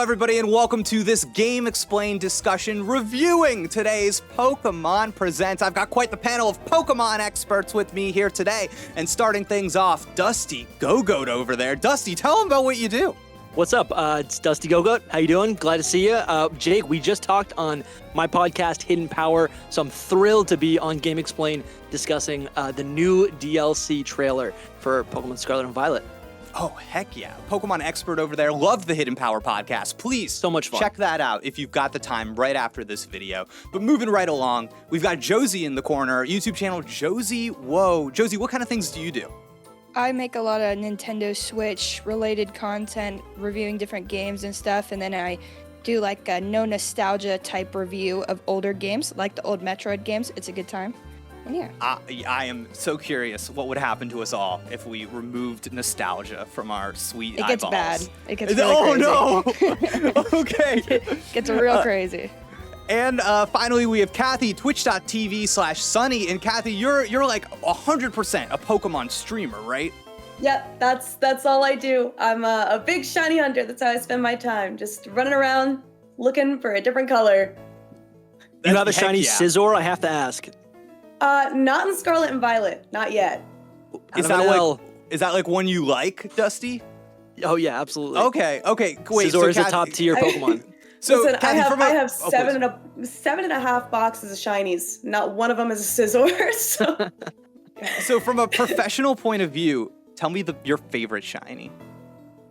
everybody, and welcome to this GameXplain discussion reviewing today's Pokemon Presents. I've got quite the panel of Pokemon experts with me here today, and starting things off, DustyGogoat over there. Dusty, tell them about what you do. What's up? It's DustyGogoat. How you doing? Glad to see you. Jake, we just talked on my podcast, Hidden Power, so I'm thrilled to be on GameXplain discussing the new DLC trailer for Pokemon Scarlet and Violet. Oh, heck yeah. Pokemon expert over there. Love the Hidden Power podcast. Please, so much fun. Check that out if you've got the time right after this video. But moving right along, we've got Josie in the corner, YouTube channel Josie Woah. Josie, what kind of things do you do? I make a lot of Nintendo Switch related content, reviewing different games and stuff, and then I do like a no nostalgia type review of older games, like the old Metroid games. It's a good time. And yeah. I am so curious what would happen to us all if we removed nostalgia from our sweet eyeballs. It gets bad. It gets really crazy. No! Okay. It gets real crazy. And finally, we have Kathy, twitch.tv/Sunnie. And Kathy, you're like 100% a Pokemon streamer, right? Yep, that's all I do. I'm a big shiny hunter. That's how I spend my time. Just running around looking for a different color. You have a shiny Scizor, I have to ask. Not in Scarlet and Violet. Not yet. Is that like one you like, Dusty? Oh, yeah, absolutely. Okay. Wait, Scizor is a top tier Pokemon. So listen, Kathy, I have seven and a half boxes of shinies. Not one of them is a Scizor. So from a professional point of view, tell me your favorite shiny.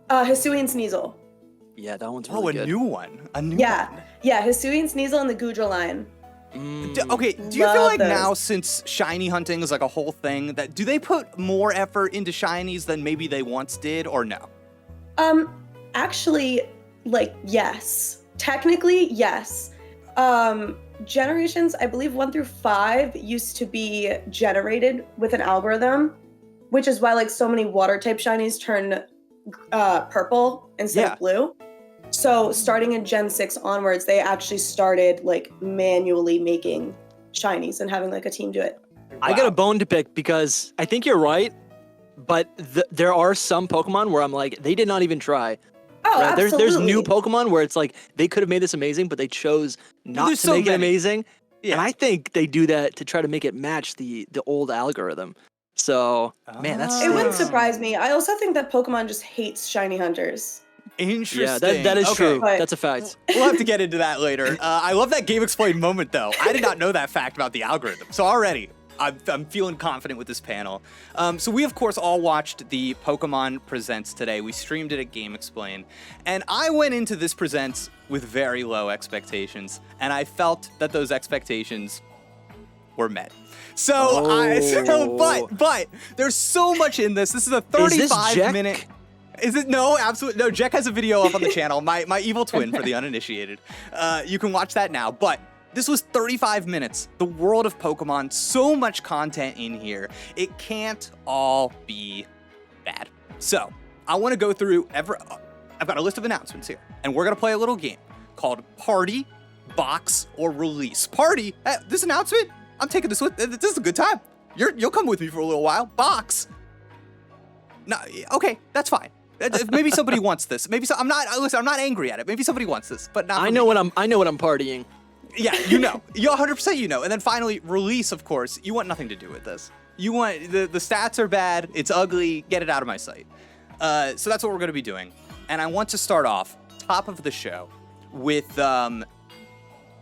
Hisuian Sneasel. Yeah, that one's really good. A new one. Yeah, Hisuian Sneasel and the Goodra line. Okay, do you feel like now, since shiny hunting is like a whole thing, that do they put more effort into shinies than maybe they once did, or no? Actually, like, yes. Technically, yes. Generations, I believe 1 through 5 used to be generated with an algorithm, which is why like so many water type shinies turn purple instead of blue. So starting in Gen 6 onwards, they actually started like manually making shinies and having like a team do it. Wow. I got a bone to pick because I think you're right, but there are some Pokemon where I'm like, they did not even try. Oh, right? Absolutely. There's new Pokemon where it's like they could have made this amazing, but they chose not to make it amazing. Yeah. And I think they do that to try to make it match the old algorithm. So, man, it wouldn't surprise me. I also think that Pokemon just hates shiny hunters. Interesting. Yeah, that is true. That's a fact. We'll have to get into that later. I love that GameXplain moment, though. I did not know that fact about the algorithm. So already, I'm feeling confident with this panel. So we, of course, all watched the Pokemon Presents today. We streamed it at GameXplain. And I went into this Presents with very low expectations. And I felt that those expectations were met. But there's so much in this. This is a 35-minute... Is it? No, absolutely. No, Jack has a video up on the channel, my evil twin for the uninitiated. You can watch that now. But this was 35 minutes. The world of Pokemon, so much content in here. It can't all be bad. So I want to go through I've got a list of announcements here, and we're going to play a little game called Party, Box, or Release. Party, this announcement, I'm taking this with, this is a good time. You'll come with me for a little while. Box. No, okay, that's fine. Maybe somebody wants this. I'm not angry at it. Maybe somebody wants this, but not. I know what I'm partying. Yeah, you know. You 100% you know. And then finally, release, of course. You want nothing to do with this. You want the stats are bad. It's ugly. Get it out of my sight. So that's what we're going to be doing. And I want to start off top of the show with the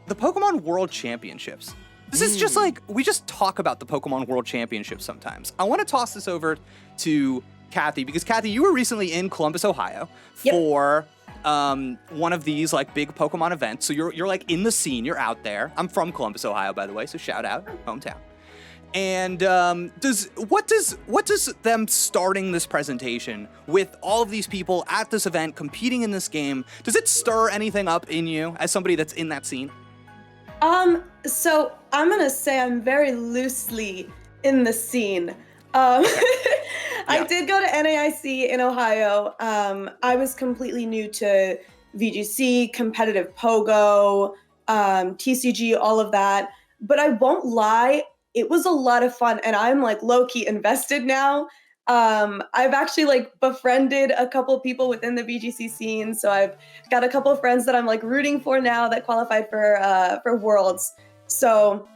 Pokemon World Championships. This is just like, we just talk about the Pokemon World Championships sometimes. I want to toss this over to Kathy, because Kathy, you were recently in Columbus, Ohio for one of these like big Pokemon events. So you're like in the scene, you're out there. I'm from Columbus, Ohio, by the way, so shout out, hometown. And what does them starting this presentation with all of these people at this event competing in this game, does it stir anything up in you as somebody that's in that scene? So I'm gonna say I'm very loosely in the scene. I did go to NAIC in Ohio. I was completely new to VGC, competitive Pogo, TCG, all of that. But I won't lie, it was a lot of fun, and I'm like low-key invested now. I've actually like befriended a couple people within the VGC scene, so I've got a couple of friends that I'm like rooting for now that qualified for Worlds. So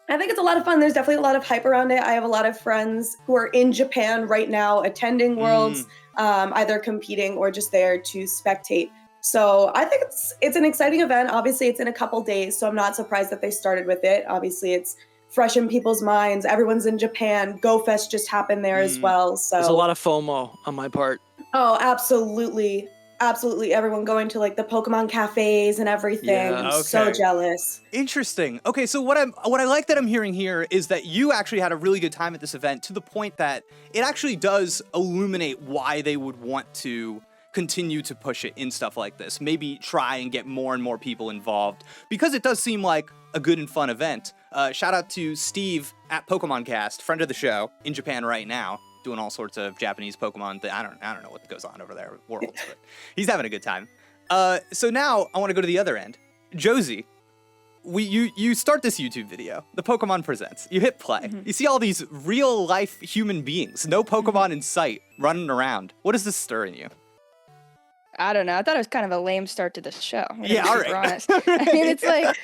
I think it's a lot of fun. There's definitely a lot of hype around it. I have a lot of friends who are in Japan right now attending Worlds, either competing or just there to spectate. So I think it's an exciting event. Obviously, it's in a couple days, so I'm not surprised that they started with it. Obviously, it's fresh in people's minds. Everyone's in Japan. GoFest just happened there as well. So there's a lot of FOMO on my part. Oh, absolutely. Absolutely. Everyone going to like the Pokemon cafes and everything. Yeah. I'm so jealous. Interesting. Okay, so what I like that I'm hearing here is that you actually had a really good time at this event, to the point that it actually does illuminate why they would want to continue to push it in stuff like this. Maybe try and get more and more people involved, because it does seem like a good and fun event. Shout out to Steve at Pokemon Cast, friend of the show, in Japan right now, doing all sorts of Japanese Pokemon. I don't know what goes on over there, Worlds, but he's having a good time. So now I want to go to the other end. Josie, you start this YouTube video, the Pokemon Presents. You hit play. You see all these real life human beings, no Pokemon in sight, running around. What does this stir in you? I don't know. I thought it was kind of a lame start to the show. Yeah, all right. Honest. I mean, it's like,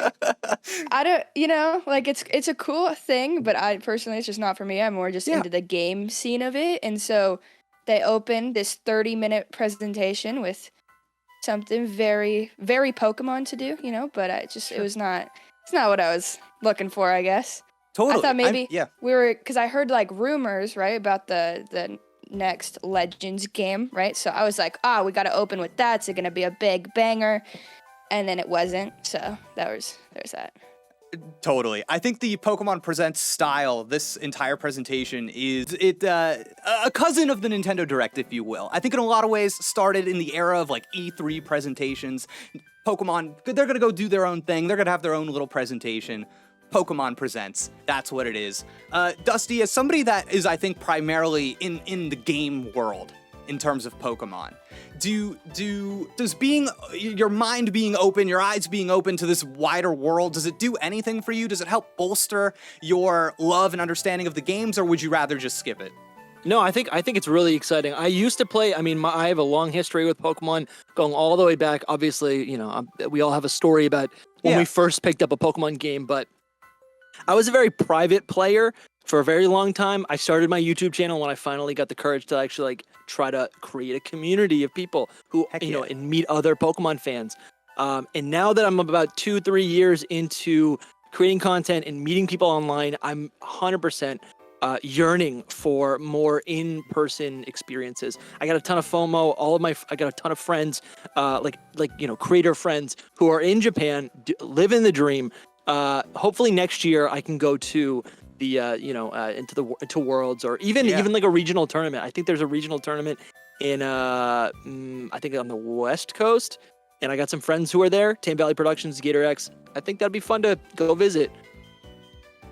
I don't, like it's a cool thing, but I personally, it's just not for me. I'm more just into the game scene of it. And so they opened this 30-minute presentation with something very, very Pokemon to do, but it was not, it's not what I was looking for, I guess. Totally. I thought maybe we were, because I heard like rumors, right, about the next Legends game, right? So I was like, we got to open with that. It's going to be a big banger. And then it wasn't. So there's that. Totally. I think the Pokemon Presents style, this entire presentation, is a cousin of the Nintendo Direct, if you will. I think in a lot of ways started in the era of like E3 presentations. Pokemon, they're going to go do their own thing. They're going to have their own little presentation. Pokemon Presents. That's what it is. Dusty, as somebody that is, I think, primarily in the game world in terms of Pokemon, does your mind being open, your eyes being open to this wider world, does it do anything for you? Does it help bolster your love and understanding of the games, or would you rather just skip it? No, I think it's really exciting. I used to play, I have a long history with Pokemon, going all the way back. Obviously, we all have a story about when we first picked up a Pokemon game, but I was a very private player for a very long time. I started my YouTube channel when I finally got the courage to actually try to create a community of people who, and meet other Pokemon fans. And now that I'm about 2-3 years into creating content and meeting people online, I'm 100% yearning for more in-person experiences. I got a ton of FOMO. I got a ton of friends, creator friends who are in Japan, living the dream. Hopefully next year I can go to the into Worlds, or even like a regional tournament. I think there's a regional tournament in I think on the West Coast, and I got some friends who are there. Tame Valley Productions, Gator X. I think that'd be fun to go visit.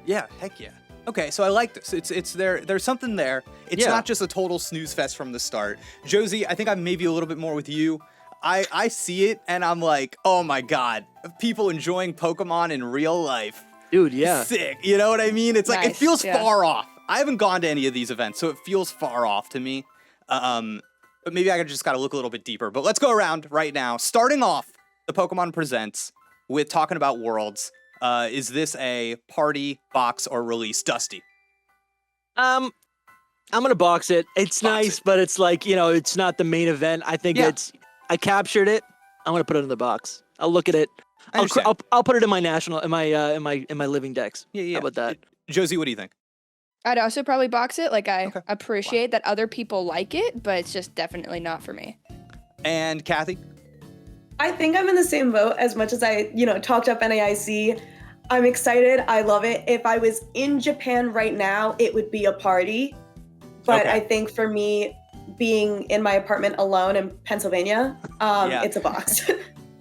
Yeah, heck yeah. Okay, so I like this. It's there's something there. It's not just a total snooze fest from the start. Josie, I think I'm maybe a little bit more with you. I see it and I'm like, oh my god, people enjoying Pokemon in real life. Dude, yeah. Sick. You know what I mean? It's like, nice, it feels far off. I haven't gone to any of these events, so it feels far off to me. But maybe I just gotta look a little bit deeper. But let's go around right now. Starting off the Pokemon Presents with talking about Worlds. Is this a party, box, or release? Dusty. I'm gonna box it. It's nice, but it's like, it's not the main event. I think I captured it. I'm gonna put it in the box. I'll look at it. I'll put it in my my living decks. Yeah. How about that? Josie, what do you think? I'd also probably box it. Like, I appreciate that other people like it, but it's just definitely not for me. And Kathy? I think I'm in the same boat. As much as I, talked up NAIC, I'm excited. I love it. If I was in Japan right now, it would be a party. But I think for me, being in my apartment alone in Pennsylvania, it's a box.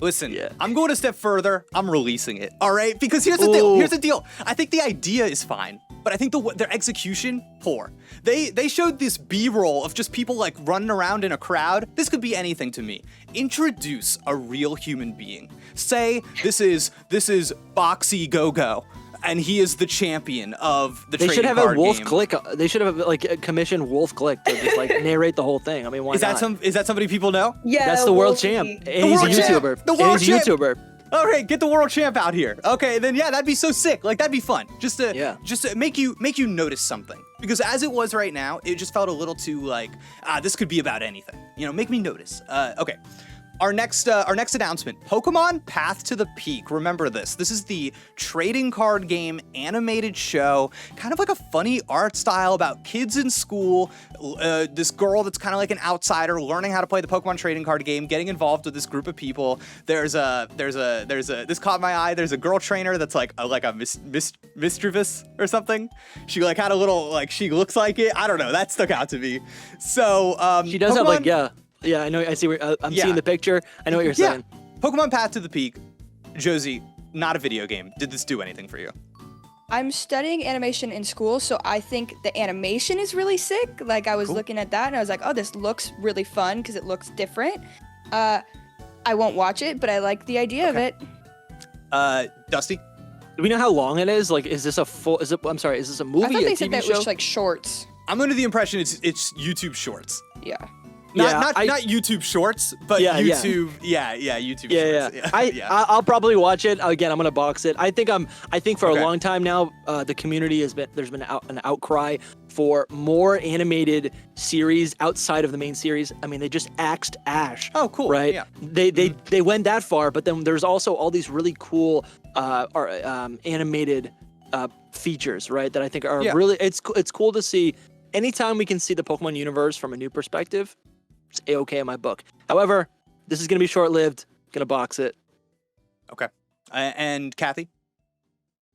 Listen, I'm going a step further. I'm releasing it, all right? Because here's the deal. I think the idea is fine, but I think their execution, poor. They showed this B-roll of just people like running around in a crowd. This could be anything to me. Introduce a real human being. Say this is Boxy Go-Go. and he is the champion of the They trading should have card a Wolf game. Click. They should have like commissioned Wolf Click to just like narrate the whole thing. I mean, why Is not? that somebody people know? Yeah, That's the world Wolfie. champ, and he's a world champ! YouTuber. The And world he's a champ! YouTuber. All right, get the world champ out here. Okay, then yeah, that'd be so sick. Like that'd be fun. Just to make you notice something. Because as it was right now, it just felt a little too like, this could be about anything. You know, make me notice. Okay. Our next announcement, Pokemon Path to the Peak. Remember this. This is the trading card game animated show, kind of like a funny art style about kids in school. This girl that's kind of like an outsider learning how to play the Pokemon trading card game, getting involved with this group of people. There's this caught my eye. There's a girl trainer that's like a mischievous or something. She like had a little like she looks like it. I don't know. That stuck out to me. So She does have like Yeah, I know. I see. I'm seeing the picture. I know what you're saying. Pokemon Path to the Peak. Josie, not a video game. Did this do anything for you? I'm studying animation in school, so I think the animation is really sick. Like, I was looking at that, and I was like, oh, this looks really fun because it looks different. I won't watch it, but I like the idea of it. Dusty? Do we know how long it is? Like, is this a full? I'm sorry. Is this a movie? I thought a they said TV that show? it was like shorts. I'm under the impression it's YouTube Shorts. Yeah. Not YouTube Shorts, but YouTube. Yeah, YouTube Shorts. I'll probably watch it again. I'm gonna box it. I think for a long time now, the community there's been an outcry for more animated series outside of the main series. I mean, they just axed Ash. Oh, cool. Right? Yeah. They went that far, but then there's also all these really cool animated features, right? That I think are really it's cool to see. Anytime we can see the Pokemon universe from a new perspective, it's A-okay in my book. However, this is going to be short-lived. Gonna box it. Okay. And Kathy?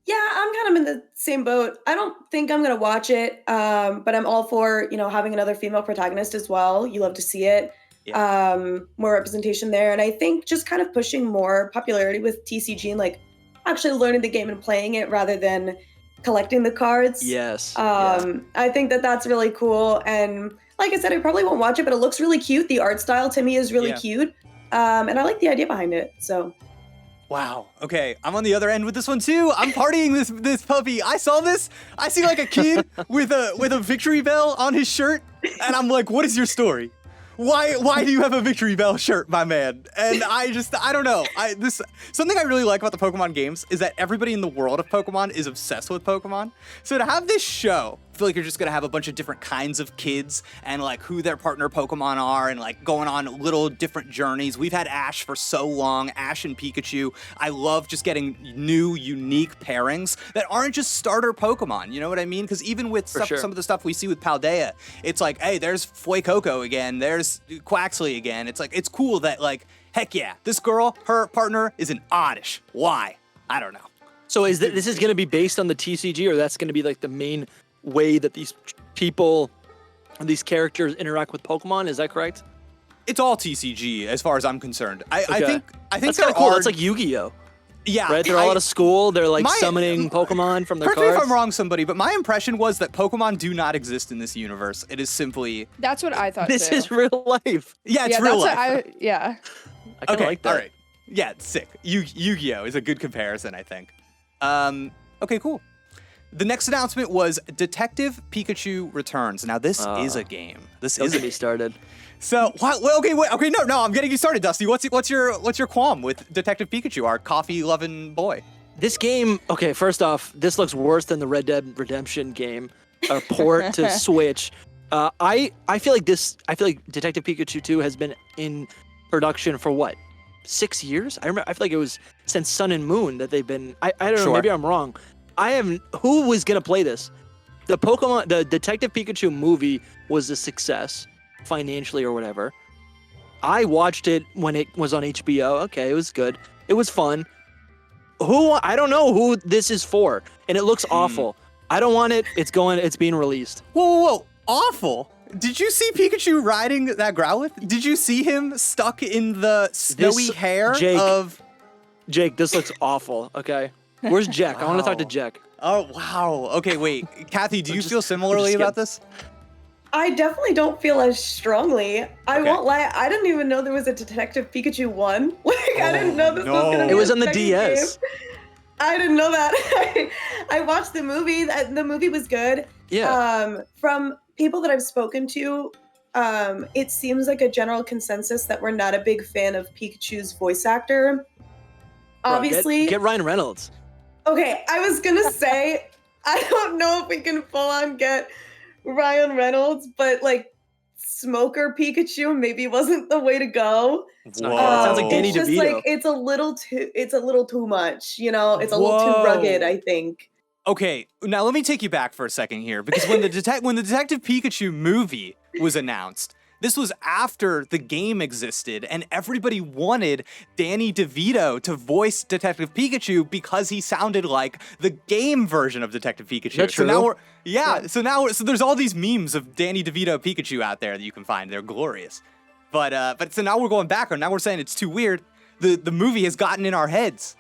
Yeah, I'm kind of in the same boat. I don't think I'm gonna watch it, but I'm all for having another female protagonist as well. You love to see it. Yeah. More representation there, and I think just kind of pushing more popularity with TCG and like actually learning the game and playing it rather than collecting the cards. Yes. I think that's really cool, and like I said, I probably won't watch it, but it looks really cute. The art style to me is really cute, and I like the idea behind it. So, wow. Okay, I'm on the other end with this one too. I'm partying this puppy. I saw this. I see like a kid with a victory bell on his shirt, and I'm like, what is your story? Why do you have a Victory Bell shirt, my man? And I don't know. Something I really like about the Pokemon games is that everybody in the world of Pokemon is obsessed with Pokemon. So to have this show, I feel like you're just gonna have a bunch of different kinds of kids and like who their partner Pokemon are and like going on little different journeys. We've had Ash for so long, Ash and Pikachu. I love just getting new, unique pairings that aren't just starter Pokemon. You know what I mean? Because even with some of the stuff we see with Paldea, it's like, hey, there's Fuecoco again, there's Quaxley again. It's like, it's cool that like, heck yeah, this girl, her partner is an Oddish. Why? I don't know. So this is going to be based on the TCG, or that's going to be like the main way that these people, these characters interact with Pokemon? Is that correct? It's all TCG as far as I'm concerned. I think that's kind of cool. That's like Yu-Gi-Oh. Yeah, right. They're all out of school. They're like summoning Pokemon from their cards. Correct me if I'm wrong, somebody, but my impression was that Pokemon do not exist in this universe. It is simply. That's what I thought. This is real life. Yeah, it's real life. I kind of like that. All right. Yeah, it's sick. Yu-Gi-Oh is a good comparison, I think. Okay, cool. The next announcement was Detective Pikachu Returns. Now, this is a game. This is get me started. So, okay, no, I'm getting you started, Dusty. What's your qualm with Detective Pikachu, our coffee-loving boy? This game, okay, first off, this looks worse than the Red Dead Redemption game, port to Switch. I feel like Detective Pikachu 2 has been in production for what? 6 years? I feel like it was since Sun and Moon that they've been. I don't know. Maybe I'm wrong. Who was gonna play this? The Detective Pikachu movie was a success financially or whatever. I watched it when it was on HBO. Okay, it was good. It was fun. I don't know who this is for, and it looks awful. I don't want it. It's being released. Whoa! Awful. Did you see Pikachu riding that Growlithe? Did you see him stuck in the snowy hair of... Jake, this looks awful, okay? Where's Jack? Wow. I want to talk to Jack. Oh, wow. Okay, wait. Kathy, do you feel similarly about this? I definitely don't feel as strongly. I won't lie. I didn't even know there was a Detective Pikachu 1. I didn't know this was going to be It was on the DS. Game. I didn't know that. I watched the movie. The movie was good. Yeah. From people that I've spoken to, it seems like a general consensus that we're not a big fan of Pikachu's voice actor. Bro, Obviously. get Ryan Reynolds. Okay, I was gonna say, I don't know if we can full on get Ryan Reynolds, but like Smoker Pikachu maybe wasn't the way to go. It's not bad. It sounds like Danny It's just DeVito. like it's a little too much, you know. It's a little too Whoa. rugged, I think. Okay, now let me take you back for a second here, because when the Detective Pikachu movie was announced, this was after the game existed, and everybody wanted Danny DeVito to voice Detective Pikachu because he sounded like the game version of Detective Pikachu. That's so true. now so there's all these memes of Danny DeVito Pikachu out there that you can find. They're glorious. But so now we're going back, and now we're saying it's too weird. The movie has gotten in our heads.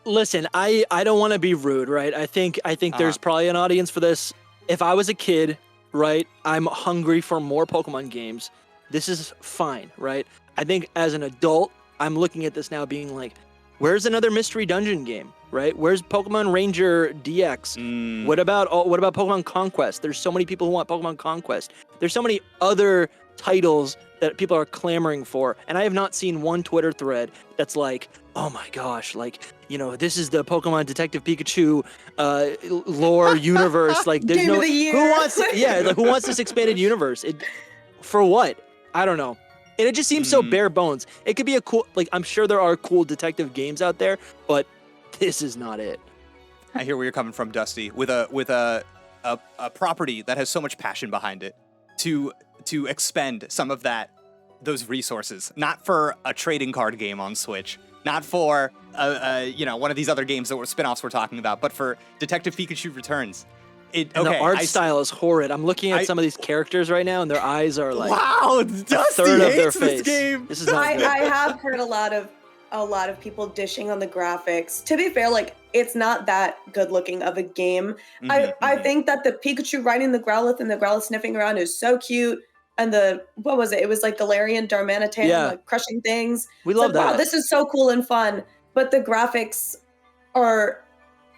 Listen, I don't want to be rude, right? I think there's probably an audience for this. If I was a kid, right, I'm hungry for more Pokemon games. This is fine, right? I think as an adult, I'm looking at this now being like, where's another mystery dungeon game, right? Where's Pokemon Ranger DX? What about Pokemon Conquest? There's so many people who want Pokemon Conquest. There's so many other titles that people are clamoring for, and I have not seen one Twitter thread that's like, oh my gosh, like, you know, this is the Pokemon Detective Pikachu lore universe. Like, there's Game no of the year. who wants this expanded universe? For what? I don't know. And it just seems so bare bones. It could be a cool, like, I'm sure there are cool detective games out there, but this is not it. I hear where you're coming from, Dusty, with a property that has so much passion behind it to expend some of those resources, not for a trading card game on Switch, not for one of these other games that were spin-offs we're talking about, but for Detective Pikachu Returns. The art style is horrid. I'm looking at some of these characters right now, and their eyes are like wow, Dusty a third of their face. This game. This is not good. I have heard a lot of people dishing on the graphics. To be fair, like, it's not that good looking of a game. I think that the Pikachu riding the Growlithe and the Growlithe sniffing around is so cute. And what was it? It was like Galarian Darmanitan, like crushing things. We love that. Wow, this is so cool and fun. But the graphics are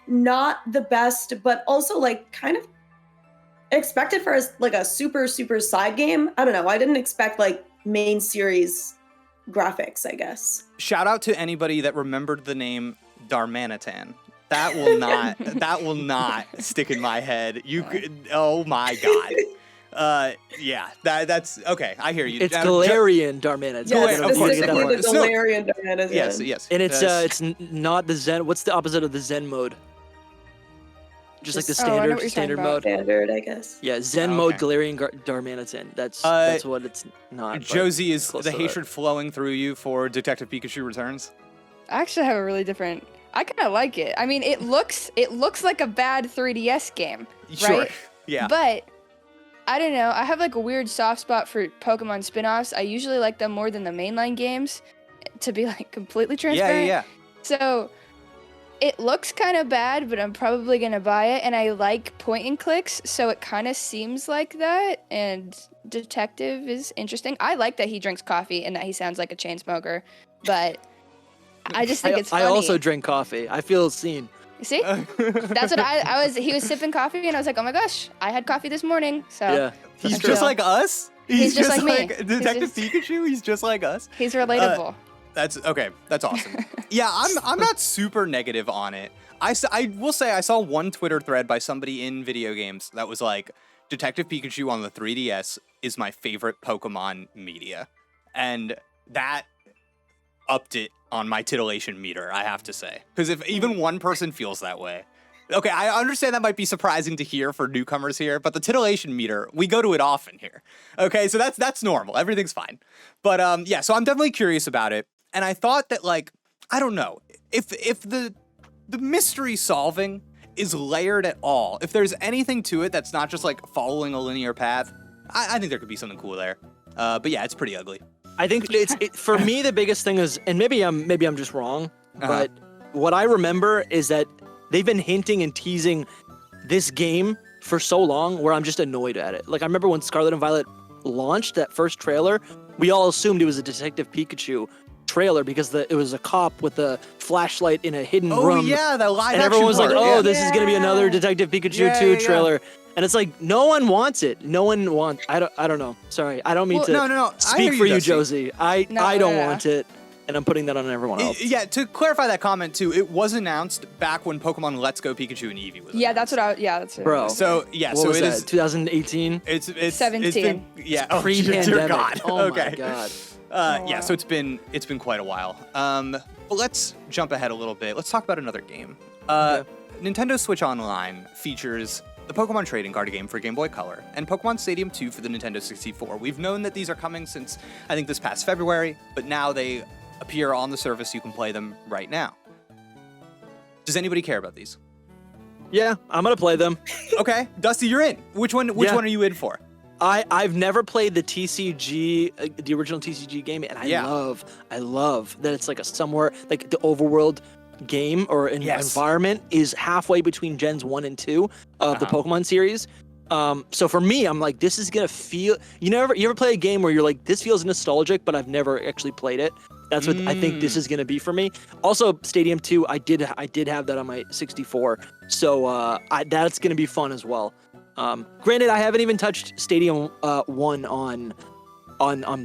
not the best, but also like kind of expected for like a super, super side game. I don't know. I didn't expect like main series graphics, I guess. Shout out to anybody that remembered the name Darmanitan. That will not stick in my head. You could, oh my god. Yeah, that's okay. I hear you. It's Galarian Darmanitan. Yes, of course, specifically the Galarian Darmanitan. Yes. And it's not the Zen. What's the opposite of the Zen mode? Just like the standard mode. Standard, I guess. Yeah, Zen mode, Galarian Darmanitan. That's what it's not. Josie, is the hatred flowing through you for Detective Pikachu Returns? I actually have a really different. I kind of like it. I mean, it looks like a bad 3DS game, Sure. right? Yeah. But I don't know. I have like a weird soft spot for Pokemon spin-offs. I usually like them more than the mainline games, to be like completely transparent. Yeah. So it looks kind of bad, but I'm probably gonna buy it. And I like point and clicks, so it kind of seems like that. And Detective is interesting. I like that he drinks coffee and that he sounds like a chain smoker, but I just think it's funny. I also drink coffee. I feel seen. See? That's what I was. He was sipping coffee, and I was like, oh my gosh, I had coffee this morning. So yeah, he's just like us. He's just like me. Detective Pikachu. He's just like us. He's relatable. That's okay. That's awesome. Yeah, I'm not super negative on it. I will say I saw one Twitter thread by somebody in video games that was like, Detective Pikachu on the 3DS is my favorite Pokemon media, and that upped it on my titillation meter, I have to say. Because if even one person feels that way, okay, I understand that might be surprising to hear for newcomers here, but the titillation meter, we go to it often here. Okay, so that's normal. Everything's fine. But yeah, so I'm definitely curious about it. And I thought that, like, I don't know, if the mystery solving is layered at all, if there's anything to it that's not just like following a linear path, I think there could be something cool there. But yeah, it's pretty ugly. I think for me the biggest thing is, and maybe I'm just wrong, but what I remember is that they've been hinting and teasing this game for so long where I'm just annoyed at it. Like, I remember when Scarlet and Violet launched that first trailer, we all assumed it was a Detective Pikachu trailer because it was a cop with a flashlight in a hidden Oh room. yeah, that live And action everyone was like, part, "Oh, yeah. this is gonna be another Detective Pikachu Yeah, 2 yeah, yeah. trailer," and it's like no one wants it. No one wants. I don't know. Sorry, I don't mean Well, to no. I speak hear for you, Dusty. Josie. I No, don't yeah. want it, and I'm putting that on everyone else. Yeah, to clarify that comment too, it was announced back when Pokemon Let's Go Pikachu and Eevee was. Yeah, announced. that's it. Bro. So yeah, What so was it that? is. 2018. It's 17. It's been, yeah. Oh, Pre-pandemic. dear God. Oh okay. my God. Yeah, so it's been quite a while. But let's jump ahead a little bit. Let's talk about another game. Okay. Nintendo Switch Online features the Pokemon Trading Card game for Game Boy Color and Pokemon Stadium 2 for the Nintendo 64. We've known that these are coming since, I think, this past February, but now they appear on the service. You can play them right now. Does anybody care about these? Yeah, I'm gonna play them. Okay, Dusty, you're in. Which one Yeah. are you in for? I've never played the TCG, the original TCG game, and I love that it's like a somewhere like the overworld game or environment is halfway between gens 1 and 2 of the Pokemon series. So for me, I'm like, this is gonna feel. You ever play a game where you're like, this feels nostalgic, but I've never actually played it. That's what I think this is gonna be for me. Also, Stadium 2, I did have that on my 64, so that's gonna be fun as well. Granted, I haven't even touched Stadium 1 on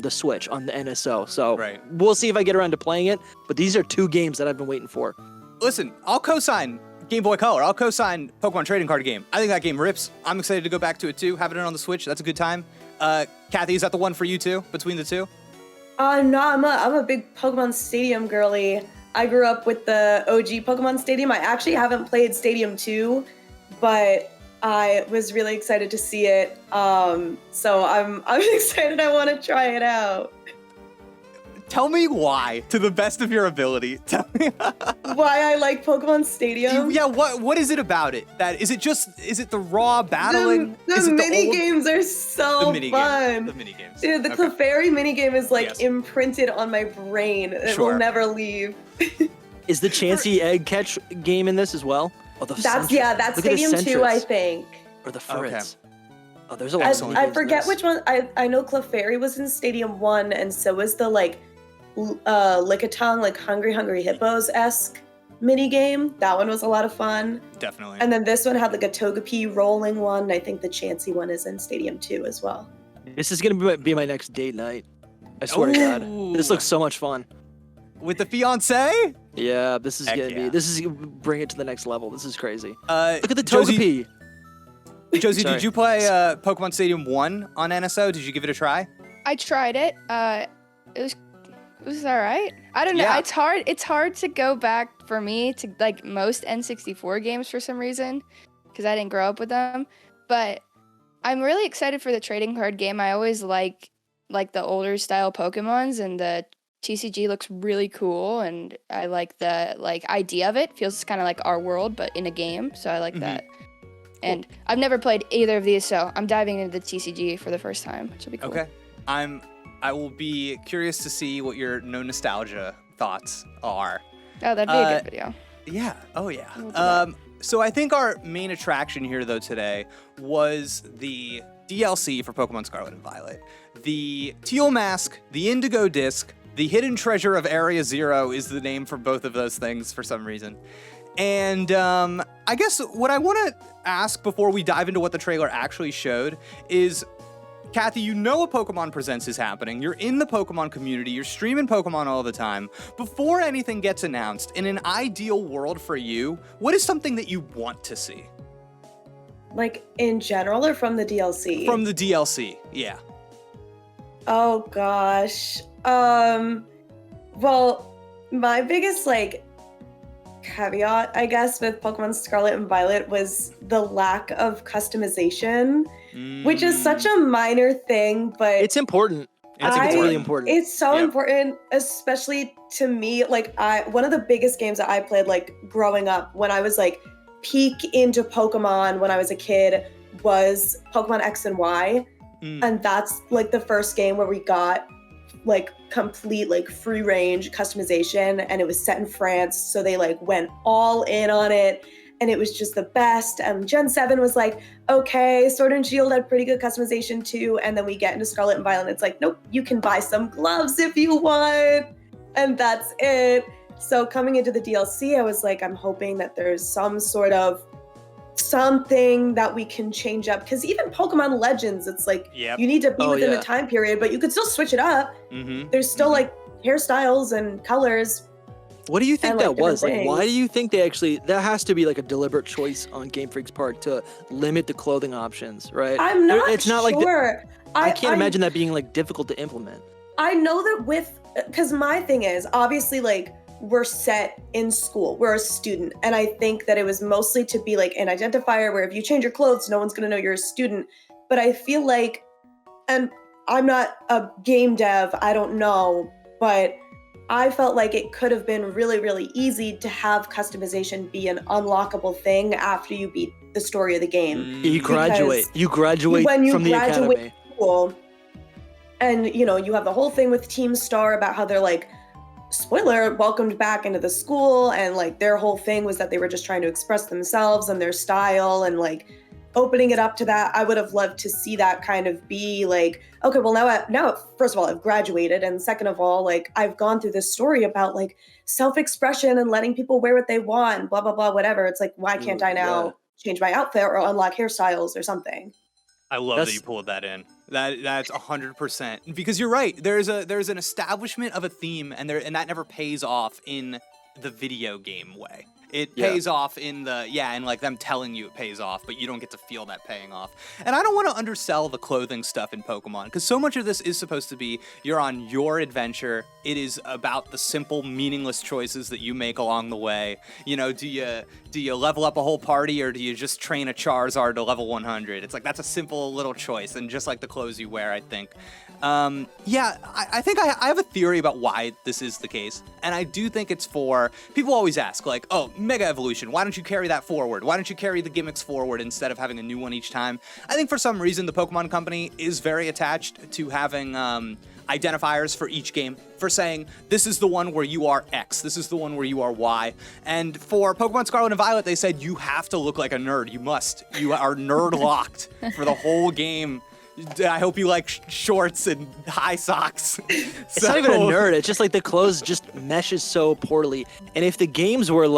the Switch, on the NSO, so Right. we'll see if I get around to playing it, but these are 2 games that I've been waiting for. Listen, I'll co-sign Game Boy Color. I'll co-sign Pokemon Trading Card game. I think that game rips. I'm excited to go back to it too, having it on the Switch. That's a good time. Kathy, is that the one for you too, between the two? No, I'm a big Pokemon Stadium girly. I grew up with the OG Pokemon Stadium. I actually haven't played Stadium 2, but I was really excited to see it. So I'm excited. I want to try it out. Tell me why, to the best of your ability. Tell me Why I like Pokemon Stadium? Yeah, what is it about it? Is it the raw battling? Is The it mini old- games are so the mini fun. The mini games. Dude, the Okay. Clefairy minigame is like Yes. imprinted on my brain. It Sure. will never leave. Is the Chansey egg catch game in this as well? Oh, the That's Sentry- that's Look at the Stadium 2, I Sentrets. think. Or the Okay. Furrets. Oh, there's a lot of I games forget in this. which one. I know Clefairy was in Stadium 1, and so was the Lickitung, like Hungry Hungry Hippos-esque mini game. That one was a lot of fun. Definitely. And then this one had like a Togepi rolling one. I think the Chansey one is in Stadium 2 as well. This is gonna be my next date night. I swear to God. Ooh. This looks so much fun. With the fiance? Yeah, this is Heck gonna yeah. be. This is bring it to the next level. This is crazy. Look Look at the Togepi. Josie, Sorry. did you play Pokemon Stadium 1 on NSO? Did you give it a try? I tried it. It was all right. I don't know. Yeah. It's hard to go back for me to like most N64 games for some reason, because I didn't grow up with them. But I'm really excited for the trading card game. I always like the older style Pokemons, and the TCG looks really cool, and I like the idea of it. Feels kind of like our world, but in a game. So I like that. And I've never played either of these, so I'm diving into the TCG for the first time, which will be cool. Okay. I will be curious to see what your no nostalgia thoughts are. Oh, that'd be a good video. Yeah. Oh, yeah. We'll do that. So I think our main attraction here, though, today was the DLC for Pokemon Scarlet and Violet. The Teal Mask, the Indigo Disc, the Hidden Treasure of Area Zero is the name for both of those things for some reason. And I guess what I want to ask before we dive into what the trailer actually showed is, Kathy, you know a Pokemon Presents is happening. You're in the Pokemon community. You're streaming Pokemon all the time. Before anything gets announced, in an ideal world for you, what is something that you want to see? Like in general or from the DLC? From the DLC, yeah. Oh gosh. Well, my biggest caveat, I guess, with Pokemon Scarlet and Violet was the lack of customization, which is such a minor thing, but It's important. I think it's really important. It's so Yep. important, especially to me. One of the biggest games that I played growing up when I was peak into Pokemon when I was a kid was Pokemon X and Y. And that's the first game where we got complete free range customization, and it was set in France, so they went all in on it, and it was just the best. And Gen 7 was okay, Sword and Shield had pretty good customization too, and then we get into Scarlet and Violet, and it's nope, you can buy some gloves if you want. And that's it. So coming into the DLC, I was like, I'm hoping that there's some sort of something that we can change up. Because even Pokemon Legends, it's like you need to be within a time period, but you could still switch it up. There's still like hairstyles and colors. What do you think that was? Like, things. why do you think they actually, that has to be like a deliberate choice on Game Freak's part to limit the clothing options, right? I'm not It's not sure. I can't imagine that being like difficult to implement. I know that because my thing is, obviously, like, we're set in school. We're a student. And I think that it was mostly to be like an identifier where if you change your clothes, no one's going to know you're a student. But I feel like, and I'm not a game dev, I don't know, but I felt like it could have been really, really easy to have customization be an unlockable thing after you beat the story of the game. You graduate. You graduate when you from the graduate academy. School, and, you know, you have the whole thing with Team Star about how they're like, spoiler, welcomed back into the school, and like their whole thing was that they were just trying to express themselves and their style, and like opening it up to that. I would have loved to see that kind of be like, okay, well now first of all, I've graduated, and second of all, like I've gone through this story about like self-expression and letting people wear what they want, blah blah blah, whatever. It's like, why can't I now change my outfit or unlock hairstyles or something? I love that you pulled that in. That's 100%, because you're right. There's an establishment of a theme, and that never pays off in the video game way. It pays off in and like them telling you it pays off, but you don't get to feel that paying off. And I don't want to undersell the clothing stuff in Pokemon, because so much of this is supposed to be you're on your adventure. It is about the simple, meaningless choices that you make along the way. You know, do you level up a whole party, or do you just train a Charizard to level 100? It's like, that's a simple little choice, and just like the clothes you wear, I think. I think I have a theory about why this is the case, and I do think it's for, people always ask, like, oh, Mega Evolution, why don't you carry that forward? Why don't you carry the gimmicks forward instead of having a new one each time? I think for some reason the Pokemon Company is very attached to having identifiers for each game, for saying, this is the one where you are X, this is the one where you are Y. And for Pokemon Scarlet and Violet, they said, you have to look like a nerd. You are nerd locked for the whole game. I hope you like shorts and high socks. It's not even a nerd. It's just like the clothes just meshes so poorly. And if the games were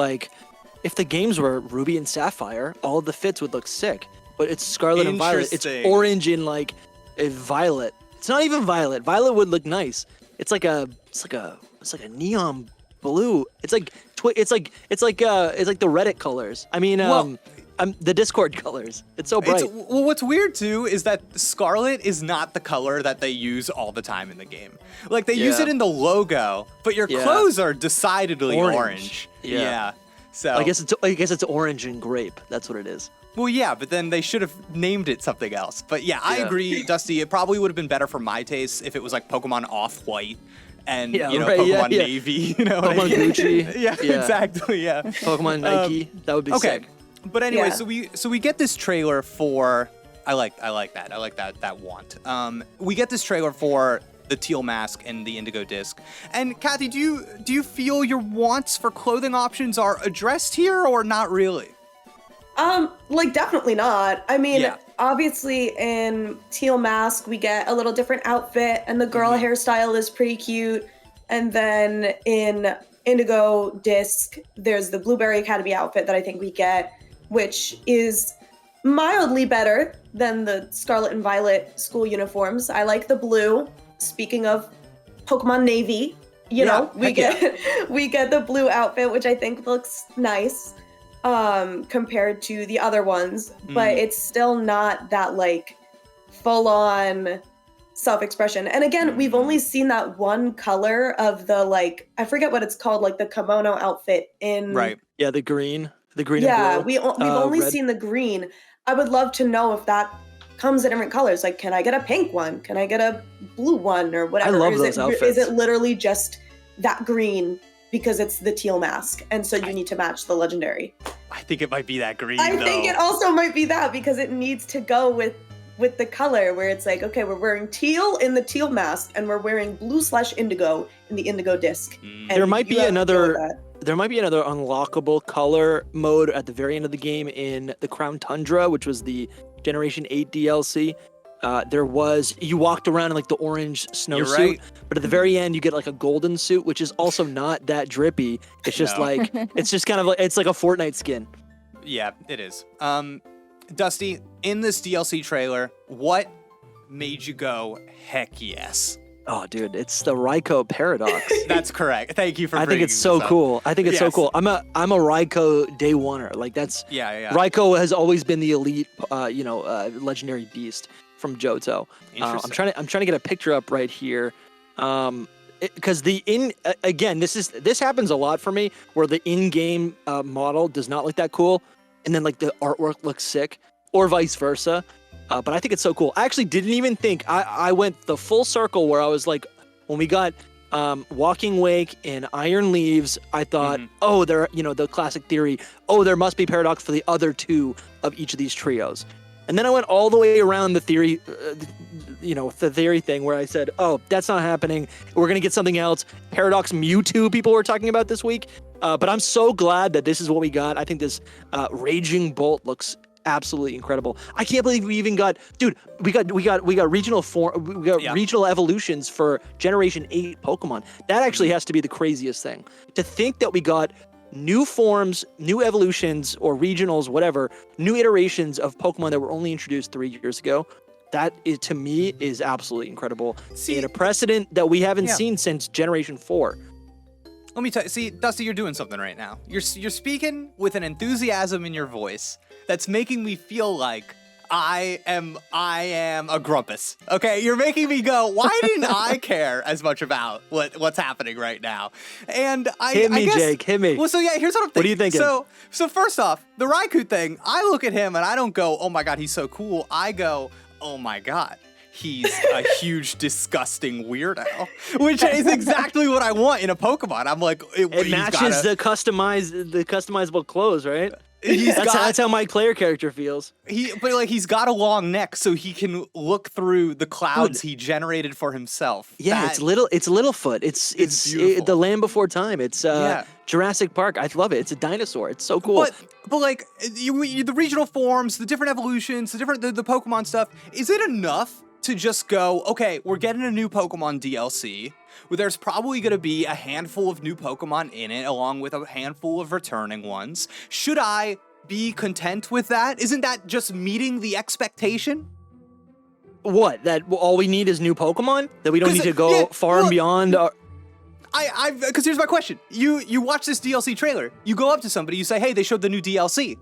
Ruby and Sapphire, all of the fits would look sick. But it's Scarlet and Violet. It's orange and like a violet. It's not even violet. Violet would look nice. It's like a neon blue. It's like the Reddit colors. I mean, the Discord colors. It's so bright. Well, what's weird too is that Scarlet is not the color that they use all the time in the game. Like, they use it in the logo, but your clothes are decidedly orange. Yeah. So I guess it's orange and grape. That's what it is. Well, yeah, but then they should have named it something else. But yeah, I agree, Dusty. It probably would have been better for my taste if it was like Pokemon Off-White and Pokemon Navy. You know, Pokemon Gucci. yeah, exactly. Yeah. Pokemon Nike. That would be sick. But anyway, so we get this trailer for. I like that want. We get this trailer for the teal mask and the indigo disc. And Kathy, do you feel your wants for clothing options are addressed here, or not really? Like, definitely not. I mean, obviously in teal mask we get a little different outfit, and the girl hairstyle is pretty cute. And then in indigo disc, there's the Blueberry Academy outfit that I think we get, which is mildly better than the Scarlet and Violet school uniforms. I like the blue. Speaking of Pokemon Navy, we get the blue outfit, which I think looks nice compared to the other ones, but it's still not that like full-on self-expression. And again, we've only seen that one color of the, like, I forget what it's called, like the kimono outfit in the green and blue. We've only seen the green. I would love to know if that comes in different colors. Like, can I get a pink one? Can I get a blue one, or whatever? I love those outfits. Is it literally just that green because it's the teal mask, and so you need to match the legendary? I think it might be that green. I think it also might be that, because it needs to go with the color, where it's like, okay, we're wearing teal in the teal mask, and we're wearing blue/indigo in the indigo disc. There might be another unlockable color mode at the very end of the game in the Crown Tundra, which was the Generation 8 DLC. you walked around in like the orange snowsuit, right. but at the very end you get like a golden suit, which is also not that drippy. It's just No. like it's just kind of like it's like a Fortnite skin. Yeah, it is. Dusty, in this DLC trailer, what made you go, heck yes? Oh, dude, it's the Raikou paradox. That's correct. Thank you for I think bringing it's so this up. cool. I think it's so Yes. cool. I'm a Raikou day oneer. Like that's Yeah. Raikou has always been the elite, legendary beast from Johto. I'm trying to get a picture up right here, because again, this happens a lot for me where the in-game model does not look that cool, and then like the artwork looks sick, or vice versa. But I think it's so cool. I actually didn't even think I went the full circle where I was like, when we got Walking Wake and Iron Leaves, I thought, oh, they're the classic theory. Oh, there must be paradox for the other two of each of these trios. And then I went all the way around the theory, the theory thing where I said, oh, that's not happening. We're going to get something else. Paradox Mewtwo people were talking about this week. But I'm so glad that this is what we got. I think this Raging Bolt looks absolutely incredible. I can't believe we even got, dude, we got regional regional evolutions for Generation 8 Pokemon. That actually has to be the craziest thing. To think that we got new forms, new evolutions, or regionals, whatever, new iterations of Pokemon that were only introduced 3 years ago. That is, to me, is absolutely incredible. And a precedent that we haven't seen since Generation 4. Let me tell you, see, Dusty, you're doing something right now. You're speaking with an enthusiasm in your voice that's making me feel like I am a grumpus. Okay, you're making me go, why didn't I care as much about what's happening right now? And I Hit me, guess, Jake, hit me. Well, so yeah, here's what I'm thinking. What are you thinking? So first off, the Raikou thing, I look at him and I don't go, oh my god, he's so cool. I go, oh my god, he's a huge, disgusting weirdo, which is exactly what I want in a Pokemon. I'm like, it matches the customizable clothes, right? That's how my player character feels. He's got a long neck, so he can look through the clouds he generated for himself. Yeah, it's Littlefoot. It's the Land Before Time. It's Jurassic Park. I love it. It's a dinosaur. It's so cool. But like the regional forms, the different evolutions, the Pokemon stuff. Is it enough to just go, okay, we're getting a new Pokemon DLC, where there's probably going to be a handful of new Pokemon in it, along with a handful of returning ones. Should I be content with that? Isn't that just meeting the expectation? What? That all we need is new Pokemon? That we don't need to go far and beyond? Because here's my question. You watch this DLC trailer, you go up to somebody, you say, hey, they showed the new DLC.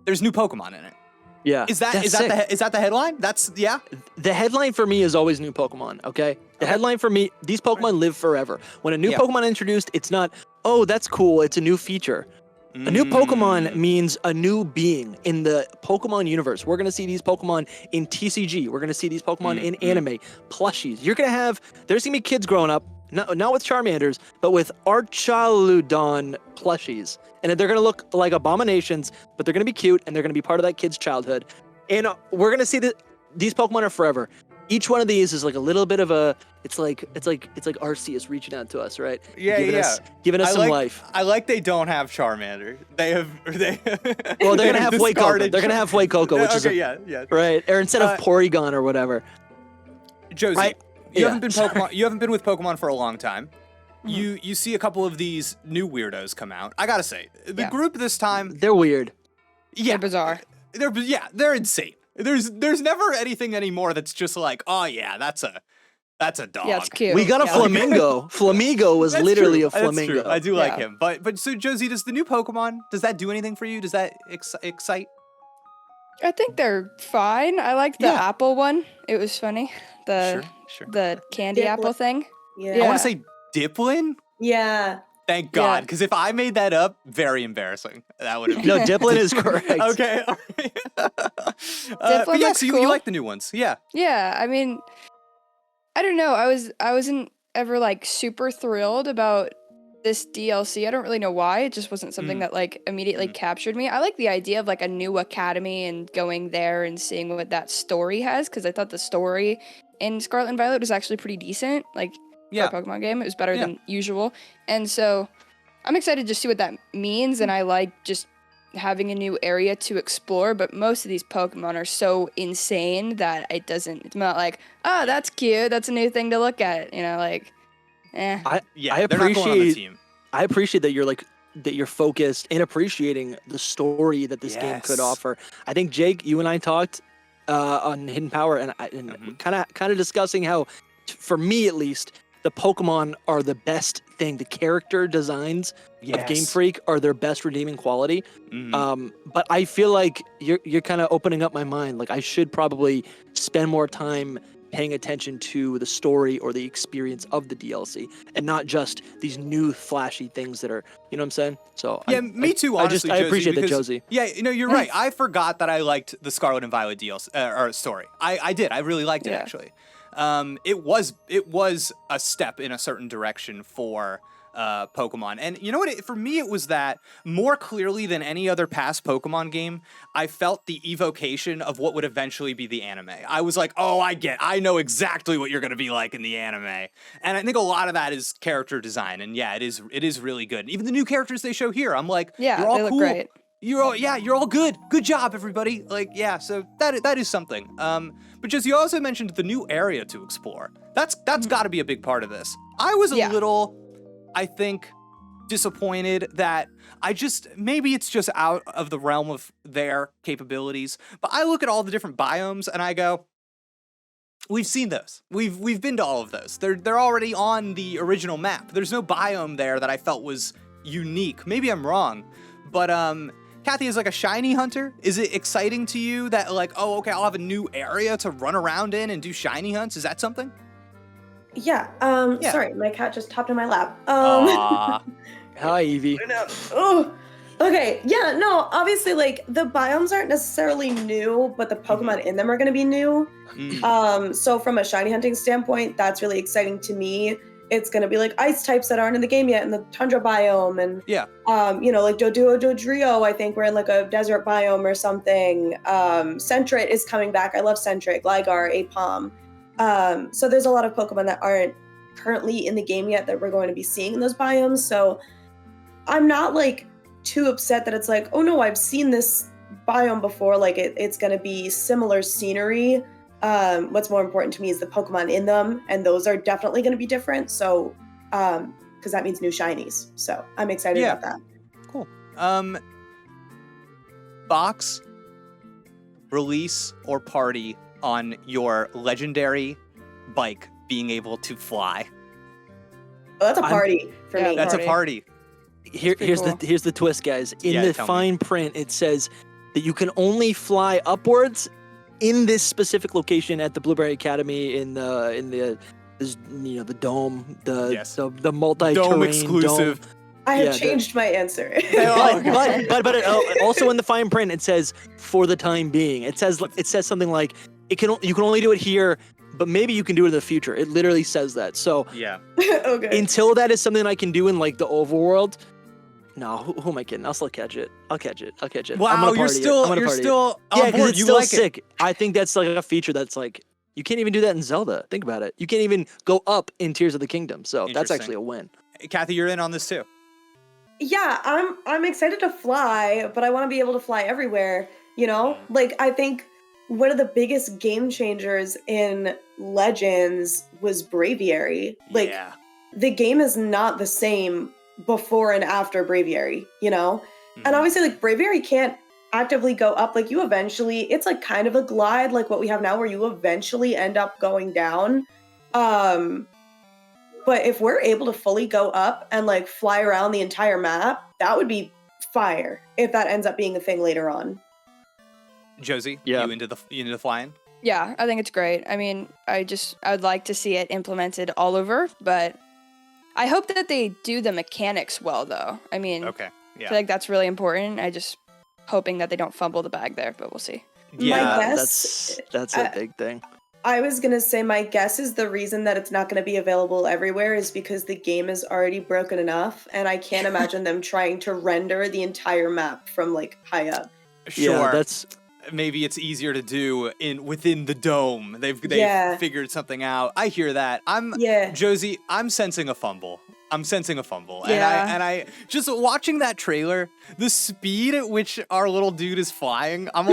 There's new Pokemon in it. Yeah. Is that the headline? The headline for me is always new Pokemon, okay? The headline for me, these Pokemon live forever. When a new Pokemon is introduced, it's not, oh, that's cool, it's a new feature. A new Pokemon means a new being in the Pokemon universe. We're going to see these Pokemon in TCG. We're going to see these Pokemon in anime, plushies. There's going to be kids growing up, not with Charmanders, but with Archaludon plushies. And they're going to look like abominations, but they're going to be cute, and they're going to be part of that kid's childhood. And we're going to see that these Pokemon are forever. Each one of these is like a little bit of it's like Arceus reaching out to us, right? Giving us some life. I like they don't have Charmander. Well, they're gonna have Fuecoco. They're gonna have Fuecoco, which is right. Or instead of Porygon or whatever. Josie, you haven't been with Pokemon for a long time. You see a couple of these new weirdos come out. I gotta say, the group this time, they're weird. Yeah, they're bizarre. They're insane. There's never anything anymore that's just like, oh yeah, that's a dog. Yeah, it's cute. We got a flamingo. Flamingo was literally a flamingo. That's true. I do like him. But so Josie, does the new Pokemon, does that do anything for you? Does that excite? I think they're fine. I like the apple one. It was funny. The candy apple thing. Yeah. I want to say Diplin. Yeah. Thank God, because if I made that up, very embarrassing. That would have been. No, Diplin is correct. Okay. All right. Diplin looks so cool. you like the new ones? Yeah. Yeah. I mean, I don't know. I wasn't ever like super thrilled about this DLC. I don't really know why. It just wasn't something that like immediately captured me. I like the idea of like a new academy and going there and seeing what that story has, because I thought the story in Scarlet and Violet was actually pretty decent. Like. For a Pokemon game. It was better than usual. And so I'm excited to see what that means, and I like just having a new area to explore, but most of these Pokemon are so insane that it's not like, oh, that's cute, that's a new thing to look at, like, eh. I they're not going on the appreciate team. I appreciate that you're focused and appreciating the story that this game could offer. I think Jake, you and I talked on Hidden Power and kind of discussing how, for me at least, the Pokemon are the best thing. The character designs of Game Freak are their best redeeming quality. But I feel like you're kind of opening up my mind. Like, I should probably spend more time paying attention to the story or the experience of the DLC and not just these new flashy things that are, you know what I'm saying? So me too, honestly, I appreciate Josie, that, Josie. Yeah, you're right. I forgot that I liked the Scarlet and Violet DLC or story. I did. I really liked it, actually. It was a step in a certain direction for Pokemon. And you know what? For me, it was that more clearly than any other past Pokemon game, I felt the evocation of what would eventually be the anime. I was like, oh, I know exactly what you're going to be like in the anime. And I think a lot of that is character design. And yeah, it is really good. Even the new characters they show here, I'm like, you're all they cool. Look great. You're all good. Good job, everybody. Like, yeah, so that is something. But just you also mentioned the new area to explore. That's got to be a big part of this. I was a little, I think, disappointed that maybe it's just out of the realm of their capabilities. But I look at all the different biomes and I go, we've seen those. We've been to all of those. They're already on the original map. There's no biome there that I felt was unique. Maybe I'm wrong, but Kathy, is like a shiny hunter, is it exciting to you that like, oh, okay, I'll have a new area to run around in and do shiny hunts? Is that something? Yeah. Sorry, my cat just hopped in my lap. Hi, Evie. Oh. Okay. Yeah. No. Obviously, like the biomes aren't necessarily new, but the Pokemon in them are going to be new. So from a shiny hunting standpoint, that's really exciting to me. It's going to be like ice types that aren't in the game yet in the tundra biome. And, like Doduo Dodrio, I think we're in like a desert biome or something. Sentret is coming back. I love Sentret, Gligar, Apom. So there's a lot of Pokemon that aren't currently in the game yet that we're going to be seeing in those biomes. So I'm not like too upset that it's like, oh no, I've seen this biome before. Like it's going to be similar scenery. What's more important to me is the Pokemon in them, and those are definitely going to be different. So, because that means new shinies. So I'm excited about that. Cool. Box, release, or party on your legendary bike being able to fly. Oh, that's a party for me. That's a party. Here's the twist, guys. In the fine print, it says that you can only fly upwards in this specific location at the Blueberry Academy in the dome, the multi-terrain dome exclusive. Dome. I have changed my answer. but also in the fine print it says for the time being. It says something like you can only do it here, but maybe you can do it in the future. It literally says that. So okay. Until that is something I can do in like the overworld. No, who am I kidding? I'll still catch it. I'll catch it. Wow, you're still on board. It's still sick. I think that's like a feature that's like, you can't even do that in Zelda. Think about it. You can't even go up in Tears of the Kingdom. So that's actually a win. Hey, Kathy, you're in on this too. Yeah, I'm excited to fly, but I want to be able to fly everywhere, Like, I think one of the biggest game changers in Legends was Braviary. Like, the game is not the same before and after Braviary, And obviously, like, Braviary can't actively go up. Like, you eventually, it's like kind of a glide, like what we have now, where you eventually end up going down. But if we're able to fully go up and like fly around the entire map, that would be fire if that ends up being a thing later on. Josie, you into the flying? Yeah, I think it's great. I mean, I'd like to see it implemented all over, but I hope that they do the mechanics well, though. I mean, I feel like that's really important. I just hoping that they don't fumble the bag there, but we'll see. Yeah, my guess, that's a big thing. I was going to say my guess is the reason that it's not going to be available everywhere is because the game is already broken enough, and I can't imagine them trying to render the entire map from like high up. Sure, maybe it's easier to do within the dome. They've figured something out. I hear that. Josie, I'm sensing a fumble. I'm sensing a fumble. Yeah. And I just watching that trailer, the speed at which our little dude is flying, I'm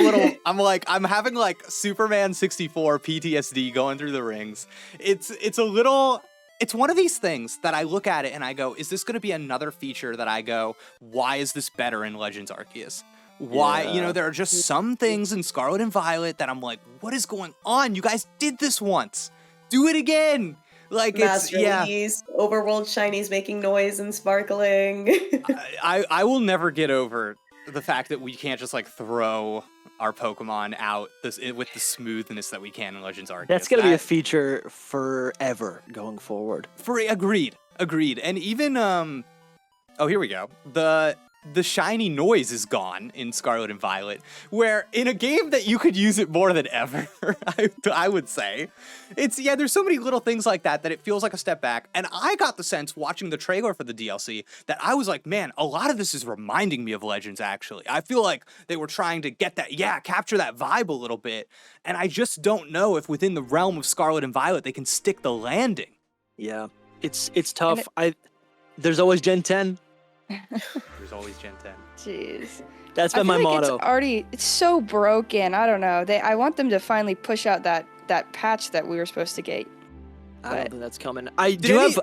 having like Superman 64 PTSD going through the rings. It's one of these things that I look at it and I go, is this going to be another feature that I go, why is this better in Legends Arceus? Why, there are just some things in Scarlet and Violet that I'm like, what is going on? You guys did this once. Do it again. Like Master Lee's, overworld shinies making noise and sparkling. I will never get over the fact that we can't just like throw our Pokemon out with the smoothness that we can in Legends Arceus. That's gonna be a feature forever going forward. Agreed. And even here we go. The shiny noise is gone in Scarlet and Violet, where in a game that you could use it more than ever, I would say. There's so many little things like that it feels like a step back. And I got the sense watching the trailer for the DLC that I was like, man, a lot of this is reminding me of Legends, actually. I feel like they were trying to get that, capture that vibe a little bit. And I just don't know if within the realm of Scarlet and Violet, they can stick the landing. Yeah, it's tough. There's always Gen 10. There's always Gen 10. Jeez. That's been my motto. It's so broken. I don't know. I want them to finally push out that patch that we were supposed to get. I don't think that's coming. I got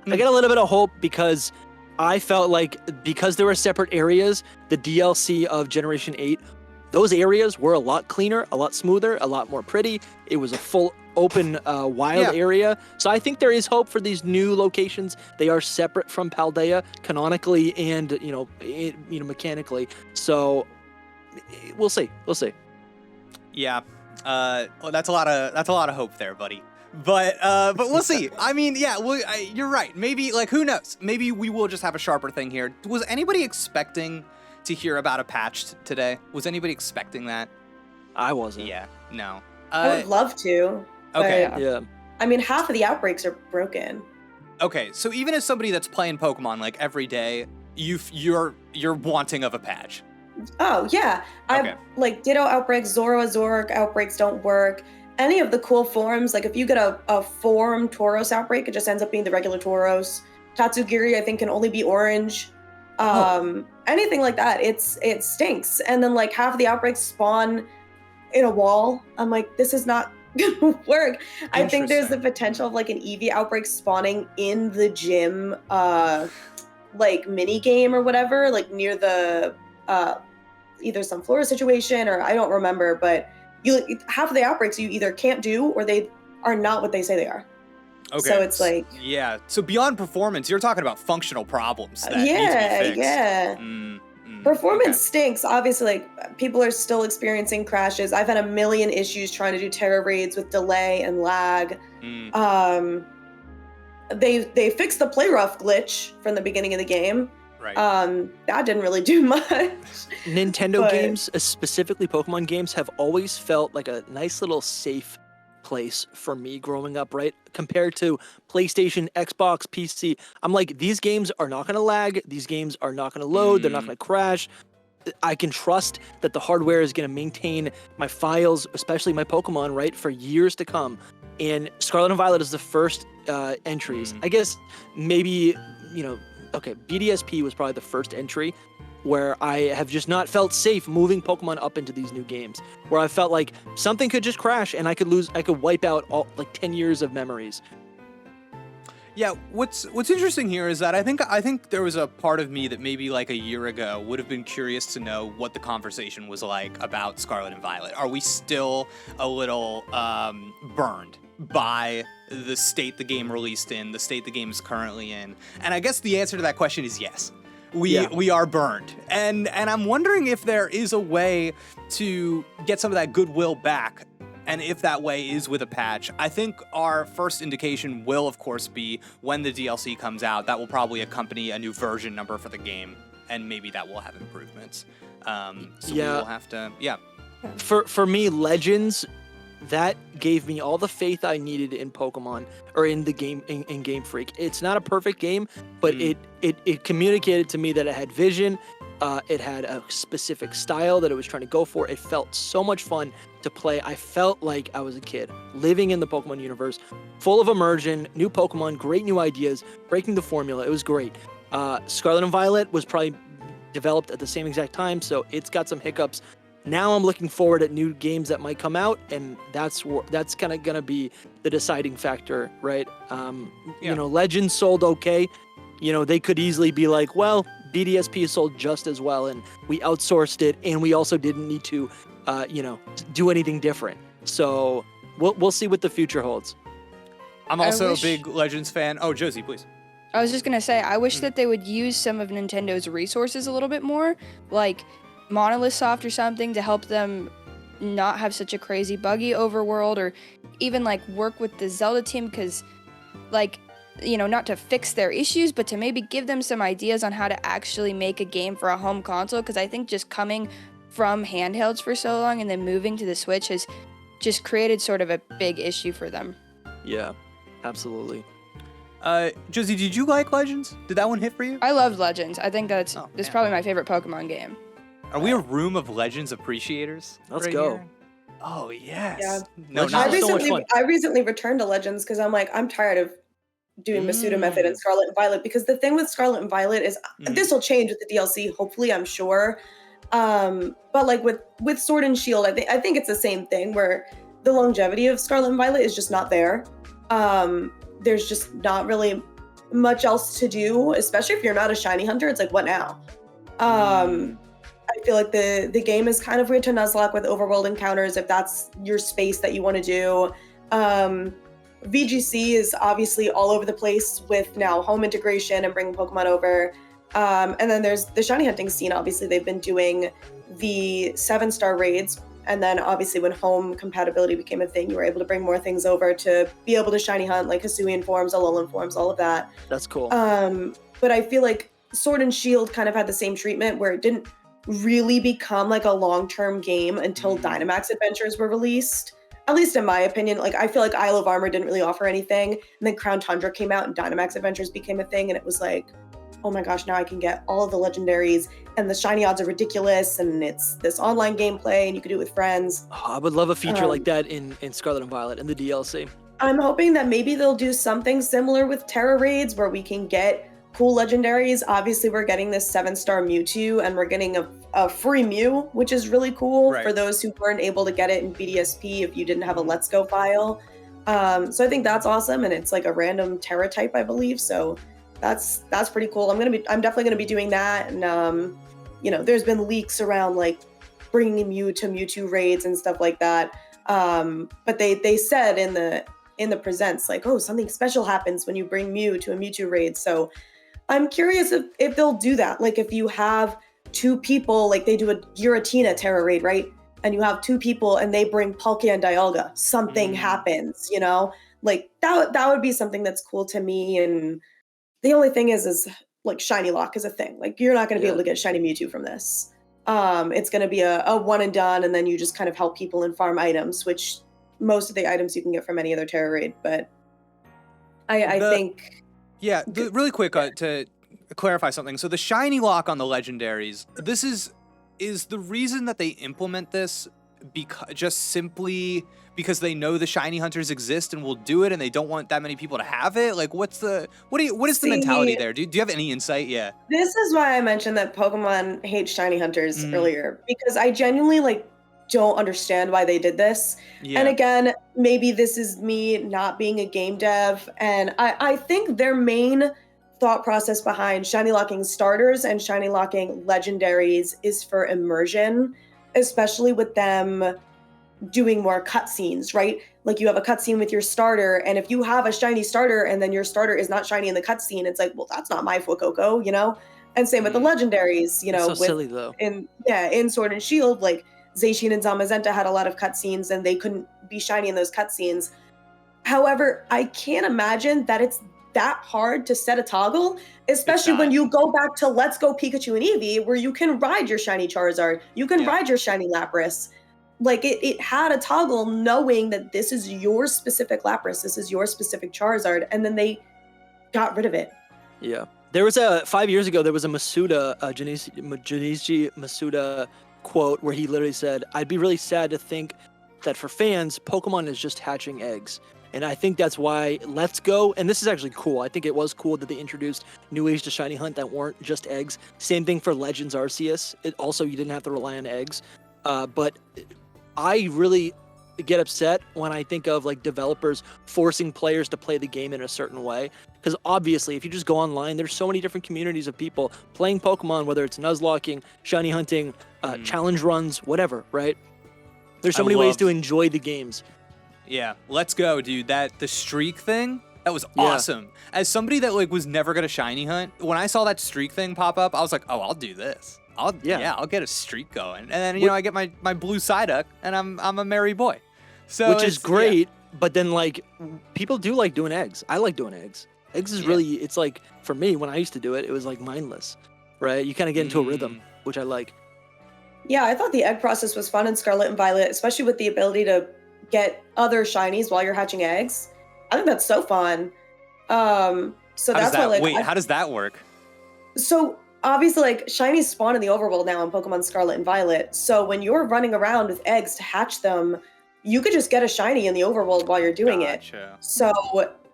a little bit of hope because I felt like because there were separate areas, the DLC of Generation 8, those areas were a lot cleaner, a lot smoother, a lot more pretty. It was a full open wild area. So I think there is hope for these new locations. They are separate from Paldea canonically and mechanically. So we'll see. Yeah. That's a lot of hope there, buddy. But we'll see. I mean, you're right. Maybe who knows? Maybe we will just have a sharper thing here. Was anybody expecting to hear about a patch today? Was anybody expecting that? I wasn't. Yeah. No. I would love to. Okay. Yeah. I mean, half of the outbreaks are broken. Okay, so even as somebody that's playing Pokemon like every day, you're wanting of a patch. Oh yeah, Okay. Ditto outbreaks, Zoroark outbreaks don't work. Any of the cool forms, like if you get a form Tauros outbreak, it just ends up being the regular Tauros. Tatsugiri, I think, can only be orange. Anything like that, it stinks. And then like half of the outbreaks spawn in a wall. I'm like, this is not gonna work. I think there's the potential of like an Eevee outbreak spawning in the gym, like mini game or whatever, like near the either some Flora situation or I don't remember, but half of the outbreaks you either can't do or they are not what they say they are. Okay. So it's like so beyond performance, you're talking about functional problems that need to be fixed. Performance stinks. Obviously, like people are still experiencing crashes. I've had a million issues trying to do Terra raids with delay and lag. They fixed the play rough glitch from the beginning of the game. Right. That didn't really do much. Nintendo games, specifically Pokemon games, have always felt like a nice little safe place for me growing up, right? Compared to PlayStation, Xbox, PC. I'm like, these games are not going to lag. These games are not going to load. They're not going to crash. I can trust that the hardware is going to maintain my files, especially my Pokemon, right, for years to come. And Scarlet and Violet is the first entries. I guess maybe, BDSP was probably the first entry where I have just not felt safe moving Pokemon up into these new games, where I felt like something could just crash and I could wipe out all like 10 years of memories. Yeah, what's interesting here is that I think there was a part of me that maybe like a year ago would have been curious to know what the conversation was like about Scarlet and Violet. Are we still a little burned by the state the game released in, the state the game is currently in? And I guess the answer to that question is yes. We are burned. And I'm wondering if there is a way to get some of that goodwill back. And if that way is with a patch. I think our first indication will, of course, be when the DLC comes out. That will probably accompany a new version number for the game. And maybe that will have improvements. We will have to, For me, Legends that gave me all the faith I needed in Pokemon, or in the game, in Game Freak. It's not a perfect game, but it communicated to me that it had vision. It had a specific style that it was trying to go for. It felt so much fun to play. I felt like I was a kid living in the Pokemon universe, full of immersion, new Pokemon, great new ideas, breaking the formula. It was great. Scarlet and Violet was probably developed at the same exact time, so it's got some hiccups. Now I'm looking forward at new games that might come out, and that's kind of gonna be the deciding factor, right? You know, Legends sold okay. You know, they could easily be like, well, BDSP sold just as well, and we outsourced it, and we also didn't need to, you know, do anything different. So we'll see what the future holds. I'm also a big Legends fan. Oh, Josie, please. I was just gonna say, I wish that they would use some of Nintendo's resources a little bit more, like Monolith Soft or something, to help them not have such a crazy buggy overworld, or even like work with the Zelda team, because like, you know, not to fix their issues, but to maybe give them some ideas on how to actually make a game for a home console, because I think just coming from handhelds for so long and then moving to the Switch has just created sort of a big issue for them. Yeah, absolutely. Josie, did you like Legends? Did that one hit for you? I loved Legends. I think that's probably my favorite Pokemon game. Are we a room of Legends appreciators? Let's go. Here? Oh, yes. Yeah. No, Legends is so much fun. I recently returned to Legends because I'm like, I'm tired of doing Masuda Method and Scarlet and Violet, because the thing with Scarlet and Violet is this will change with the DLC, hopefully, I'm sure. But like with Sword and Shield, I think it's the same thing, where the longevity of Scarlet and Violet is just not there. There's just not really much else to do, especially if you're not a shiny hunter. It's like, what now? I feel like the game is kind of weird to Nuzlocke with overworld encounters, if that's your space that you want to do. VGC is obviously all over the place with now home integration and bringing Pokemon over. And then there's the shiny hunting scene. Obviously, they've been doing the 7-star raids. And then obviously when home compatibility became a thing, you were able to bring more things over to be able to shiny hunt, like Hisuian forms, Alolan forms, all of that. That's cool. But I feel like Sword and Shield kind of had the same treatment, where it didn't really become like a long-term game until Dynamax Adventures were released. At least in my opinion. Like, I feel like Isle of Armor didn't really offer anything. And then Crown Tundra came out and Dynamax Adventures became a thing. And it was like, oh my gosh, now I can get all of the legendaries, and the shiny odds are ridiculous, and it's this online gameplay, and you can do it with friends. Oh, I would love a feature like that in Scarlet and Violet in the DLC. I'm hoping that maybe they'll do something similar with Terra raids, where we can get cool legendaries. Obviously, we're getting this 7-star Mewtwo, and we're getting a free Mew, which is really cool for those who weren't able to get it in BDSP if you didn't have a Let's Go file. So I think that's awesome, and it's like a random Terra type, I believe. So that's pretty cool. I'm definitely gonna be doing that. And you know, there's been leaks around like bringing Mew to Mewtwo raids and stuff like that. But they said in the presents, like, oh, something special happens when you bring Mew to a Mewtwo raid. So I'm curious if they'll do that. Like, if you have 2 people, like they do a Giratina Terra raid, right? And you have 2 people and they bring Palkia and Dialga, something happens, you know? Like, that would be something that's cool to me. And the only thing is like shiny lock is a thing. Like, you're not going to be able to get shiny Mewtwo from this. It's going to be a one and done, and then you just kind of help people and farm items, which most of the items you can get from any other Terra raid. But I think... Yeah, really quick to clarify something. So the shiny lock on the legendaries, this is the reason that they implement this just simply because they know the shiny hunters exist and will do it, and they don't want that many people to have it? Like, what is the mentality there? Do you have any insight? Yeah. This is why I mentioned that Pokemon hates shiny hunters earlier, because I genuinely don't understand why they did this. Yeah. And again, maybe this is me not being a game dev, and I think their main thought process behind shiny locking starters and shiny locking legendaries is for immersion, especially with them doing more cutscenes, right? Like, you have a cutscene with your starter, and if you have a shiny starter and then your starter is not shiny in the cutscene, it's like, well, that's not my Fuecoco, you know? And same with the legendaries, you know. It's so silly, though. In Sword and Shield, like, Zacian and Zamazenta had a lot of cutscenes, and they couldn't be shiny in those cutscenes. However, I can't imagine that it's that hard to set a toggle, especially when you go back to Let's Go Pikachu and Eevee, where you can ride your shiny Charizard, you can ride your shiny Lapras. like it had a toggle knowing that this is your specific Lapras, this is your specific Charizard, and then they got rid of it. Yeah. There was 5 years ago, there was a Masuda, Junichi Masuda quote where he literally said, "I'd be really sad to think that for fans, Pokemon is just hatching eggs." And I think that's why Let's Go, and this is actually cool. I think it was cool that they introduced new ways to shiny hunt that weren't just eggs. Same thing for Legends Arceus. You didn't have to rely on eggs. But I really get upset when I think of like developers forcing players to play the game in a certain way. Because obviously, if you just go online, there's so many different communities of people playing Pokemon, whether it's nuzlocking, shiny hunting, challenge runs, whatever, right? There's so many ways to enjoy the games. Yeah, Let's Go, dude. The streak thing, that was awesome. As somebody that like was never gonna shiny hunt, when I saw that streak thing pop up, I was like, oh, I'll do this. I'll get a streak going, and then I get my blue Psyduck, and I'm a merry boy. So which is great, but then like people do like doing eggs. I like doing eggs. Eggs is really, it's like for me when I used to do it, it was like mindless, right? You kind of get into a rhythm, which I like. Yeah, I thought the egg process was fun in Scarlet and Violet, especially with the ability to get other shinies while you're hatching eggs. I think that's so fun. So that's why, like, how does that work? So obviously, like, shinies spawn in the overworld now in Pokemon Scarlet and Violet. So when you're running around with eggs to hatch them, you could just get a shiny in the overworld while you're doing it. So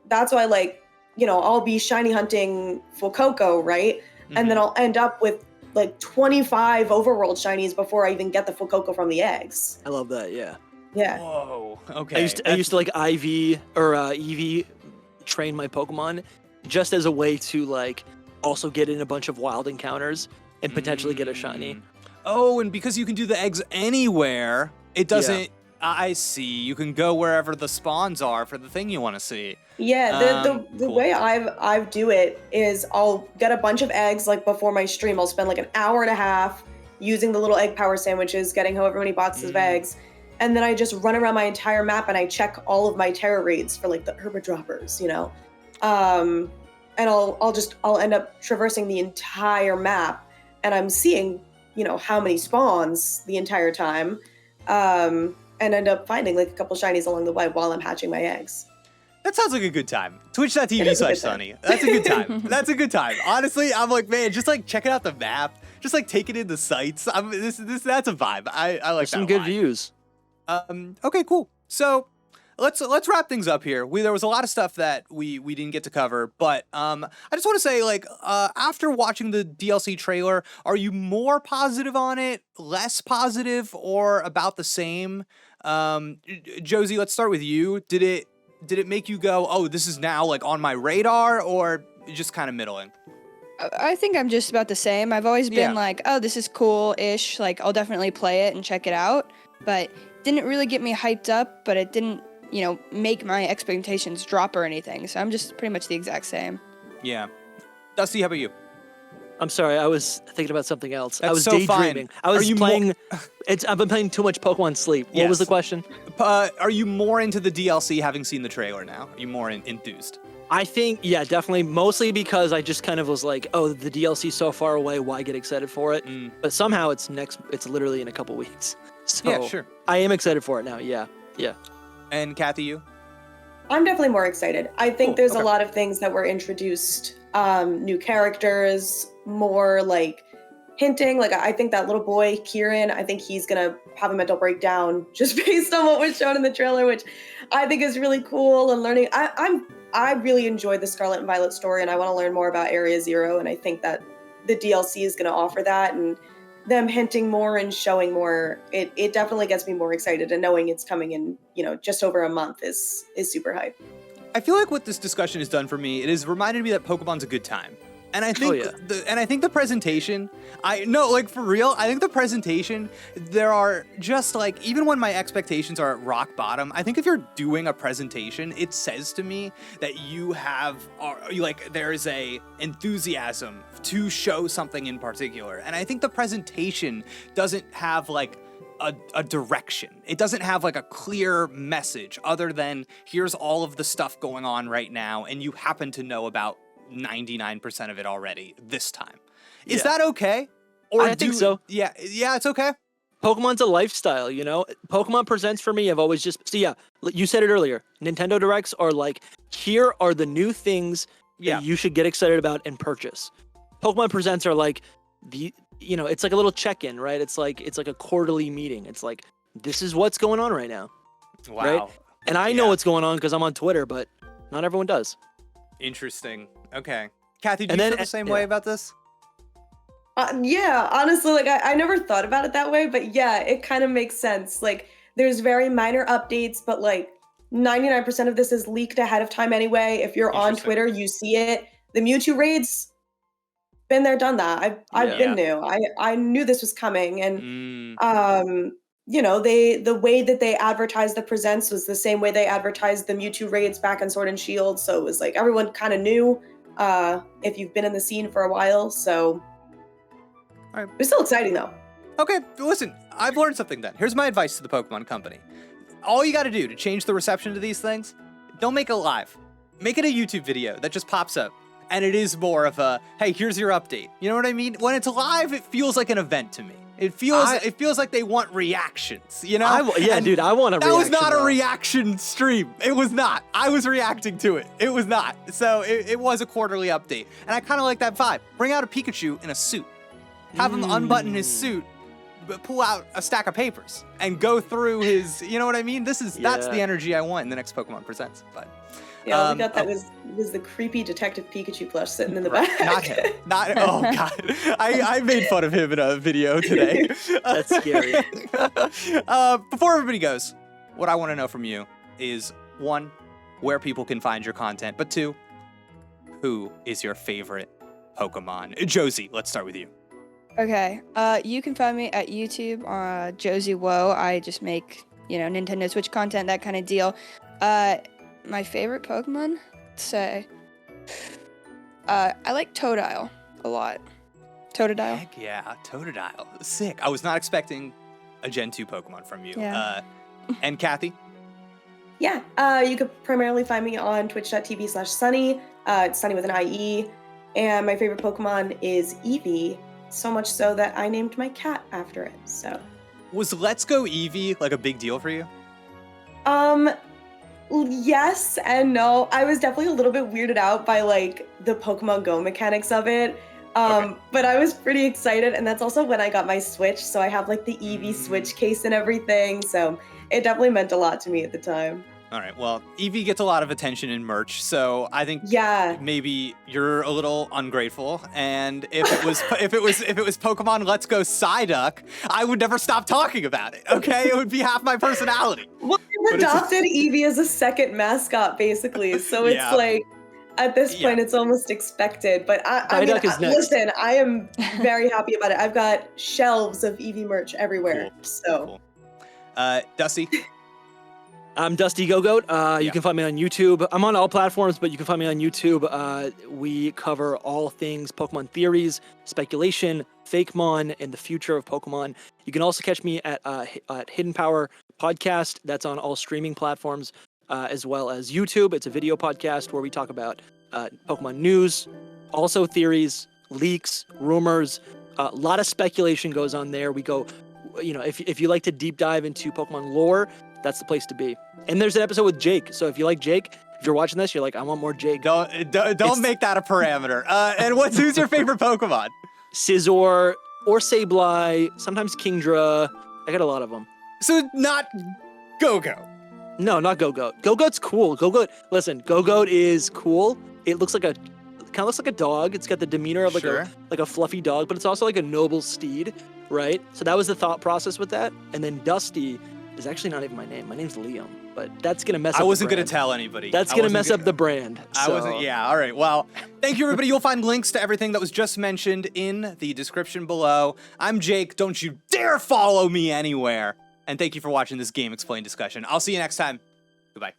that's why, like, I'll be shiny hunting Fuecoco, right? And then I'll end up with like 25 overworld shinies before I even get the Fuecoco from the eggs. I love that, yeah. Yeah. Whoa. Okay. I used to like IV or EV train my Pokemon just as a way to like also get in a bunch of wild encounters and potentially get a shiny. Oh, and because you can do the eggs anywhere, it doesn't. Yeah. I see. You can go wherever the spawns are for the thing you want to see. Yeah. The cool. way I do it is I'll get a bunch of eggs like before my stream. I'll spend like an hour and a half using the little egg power sandwiches, getting however many boxes of eggs. And then I just run around my entire map and I check all of my terror raids for like the herba droppers, and I'll end up traversing the entire map and I'm seeing, how many spawns the entire time, and end up finding like a couple shinies along the way while I'm hatching my eggs. That sounds like a good time. Twitch.tv/Sunnie. That's a good time. That's a good time. Honestly, I'm like, man, just like checking out the map, just like taking in the sights. That's a vibe. I like There's that. Some good views. Okay, cool. So let's wrap things up here. There was a lot of stuff that we didn't get to cover, but I just want to say, like, after watching the DLC trailer, are you more positive on it, less positive, or about the same? Josie, let's start with you. Did it make you go, oh, this is now like on my radar, or just kind of middling? I think I'm just about the same. I've always been like, oh, this is cool-ish. Like, I'll definitely play it and check it out, but didn't really get me hyped up, but it didn't, make my expectations drop or anything. So I'm just pretty much the exact same. Yeah. Dusty, how about you? I'm sorry, I was thinking about something else. That's I was so daydreaming. Fine. I was playing. I've been playing too much Pokemon Sleep. What was the question? Are you more into the DLC having seen the trailer now? Are you more enthused? I think, yeah, definitely. Mostly because I just kind of was like, oh, the DLC's so far away. Why get excited for it? But somehow it's literally in a couple weeks. So yeah, sure. I am excited for it now. Yeah. And Kathy, you? I'm definitely more excited. I think there's a lot of things that were introduced, new characters, more like hinting. Like, I think that little boy, Kieran, I think he's going to have a mental breakdown just based on what was shown in the trailer, which I think is really cool. And learning, I really enjoyed the Scarlet and Violet story, and I want to learn more about Area Zero, and I think that the DLC is going to offer that, and them hinting more and showing more, it definitely gets me more excited, and knowing it's coming in, just over a month is super hype. I feel like what this discussion has done for me, it has reminded me that Pokemon's a good time. And I think the presentation, for real, I think the presentation, there are just like, even when my expectations are at rock bottom, I think if you're doing a presentation, it says to me that there is a enthusiasm to show something in particular. And I think the presentation doesn't have like a direction. It doesn't have like a clear message other than here's all of the stuff going on right now, and you happen to know about 99% of it already this time. Is that okay? Or I think so. Yeah, it's okay. Pokemon's a lifestyle, you know? Pokemon Presents for me have always just... So yeah, you said it earlier. Nintendo Directs are like, here are the new things that you should get excited about and purchase. Pokemon Presents are like, it's like a little check-in, right? It's like a quarterly meeting. It's like, this is what's going on right now. Wow. Right? And I know what's going on because I'm on Twitter, but not everyone does. Interesting. Okay. Kathy, do you feel the same way about this? Yeah, honestly, like I never thought about it that way, but yeah, it kind of makes sense. Like there's very minor updates, but like 99% of this is leaked ahead of time anyway. If you're on Twitter, you see it. The Mewtwo raids, been there, done that. I've been new. I knew this was coming, and the way that they advertised the presents was the same way they advertised the Mewtwo raids back in Sword and Shield. So it was like everyone kind of knew if you've been in the scene for a while. So all right. It's still exciting though. Okay, listen, I've learned something then. Here's my advice to the Pokemon Company. All you got to do to change the reception to these things, don't make it live. Make it a YouTube video that just pops up. And it is more of a, hey, here's your update. You know what I mean? When it's live, it feels like an event to me. It feels like they want reactions, you know? Dude, I want a reaction. That was not a reaction stream. It was not. I was reacting to it. It was not. So it was a quarterly update. And I kind of like that vibe. Bring out a Pikachu in a suit. Have him unbutton his suit, but pull out a stack of papers, and go through his, you know what I mean? That's the energy I want in the next Pokemon Presents. But yeah, we got that was the creepy Detective Pikachu plush sitting in the back. Not him. Oh god, I made fun of him in a video today. That's scary. Before everybody goes, what I want to know from you is 1, where people can find your content, but 2, who is your favorite Pokemon? Josie, let's start with you. Okay, you can find me at YouTube, Josie Woah. I just make, Nintendo Switch content, that kind of deal. My favorite Pokemon? Say, I like Totodile a lot. Totodile. Heck yeah, Totodile. Sick. I was not expecting a Gen 2 Pokemon from you. Yeah. And Kathy? Yeah, you could primarily find me on twitch.tv/Sunnie. It's Sunnie with an IE. And my favorite Pokemon is Eevee. So much so that I named my cat after it. So, was Let's Go Eevee like a big deal for you? Yes and no. I was definitely a little bit weirded out by like the Pokemon Go mechanics of it. But I was pretty excited, and that's also when I got my Switch. So I have like the Eevee Switch case and everything. So it definitely meant a lot to me at the time. All right. Well, Eevee gets a lot of attention in merch, so I think maybe you're a little ungrateful. And if it was Pokemon Let's Go Psyduck, I would never stop talking about it. Okay, it would be half my personality. Well, I've adopted Eevee as a second mascot, basically. So it's like at this point, it's almost expected. But I mean, listen, I am very happy about it. I've got shelves of Eevee merch everywhere. Cool. So, Dusty. I'm DustyGogoat. You can find me on YouTube. I'm on all platforms, but you can find me on YouTube. We cover all things Pokemon theories, speculation, Fakemon, and the future of Pokemon. You can also catch me at Hidden Power Podcast. That's on all streaming platforms, as well as YouTube. It's a video podcast where we talk about Pokemon news, also theories, leaks, rumors. A lot of speculation goes on there. We go, if you like to deep dive into Pokemon lore, that's the place to be. And there's an episode with Jake. So if you like Jake, if you're watching this, you're like, I want more Jake. Don't make that a parameter. And who's your favorite Pokemon? Scizor or Sableye, sometimes Kingdra. I got a lot of them. So not Go-Go. No, not Gogoat. Gogoat's cool. Gogoat is cool. It looks like kind of looks like a dog. It's got the demeanor of like a fluffy dog, but it's also like a noble steed, right? So that was the thought process with that. And then Dusty is actually not even my name. My name's Liam, but that's going to mess up I wasn't going to tell anybody. That's going to mess up the brand. I wasn't. Yeah. All right. Well, thank you, everybody. You'll find links to everything that was just mentioned in the description below. I'm Jake. Don't you dare follow me anywhere. And thank you for watching this GameXplain discussion. I'll see you next time. Goodbye.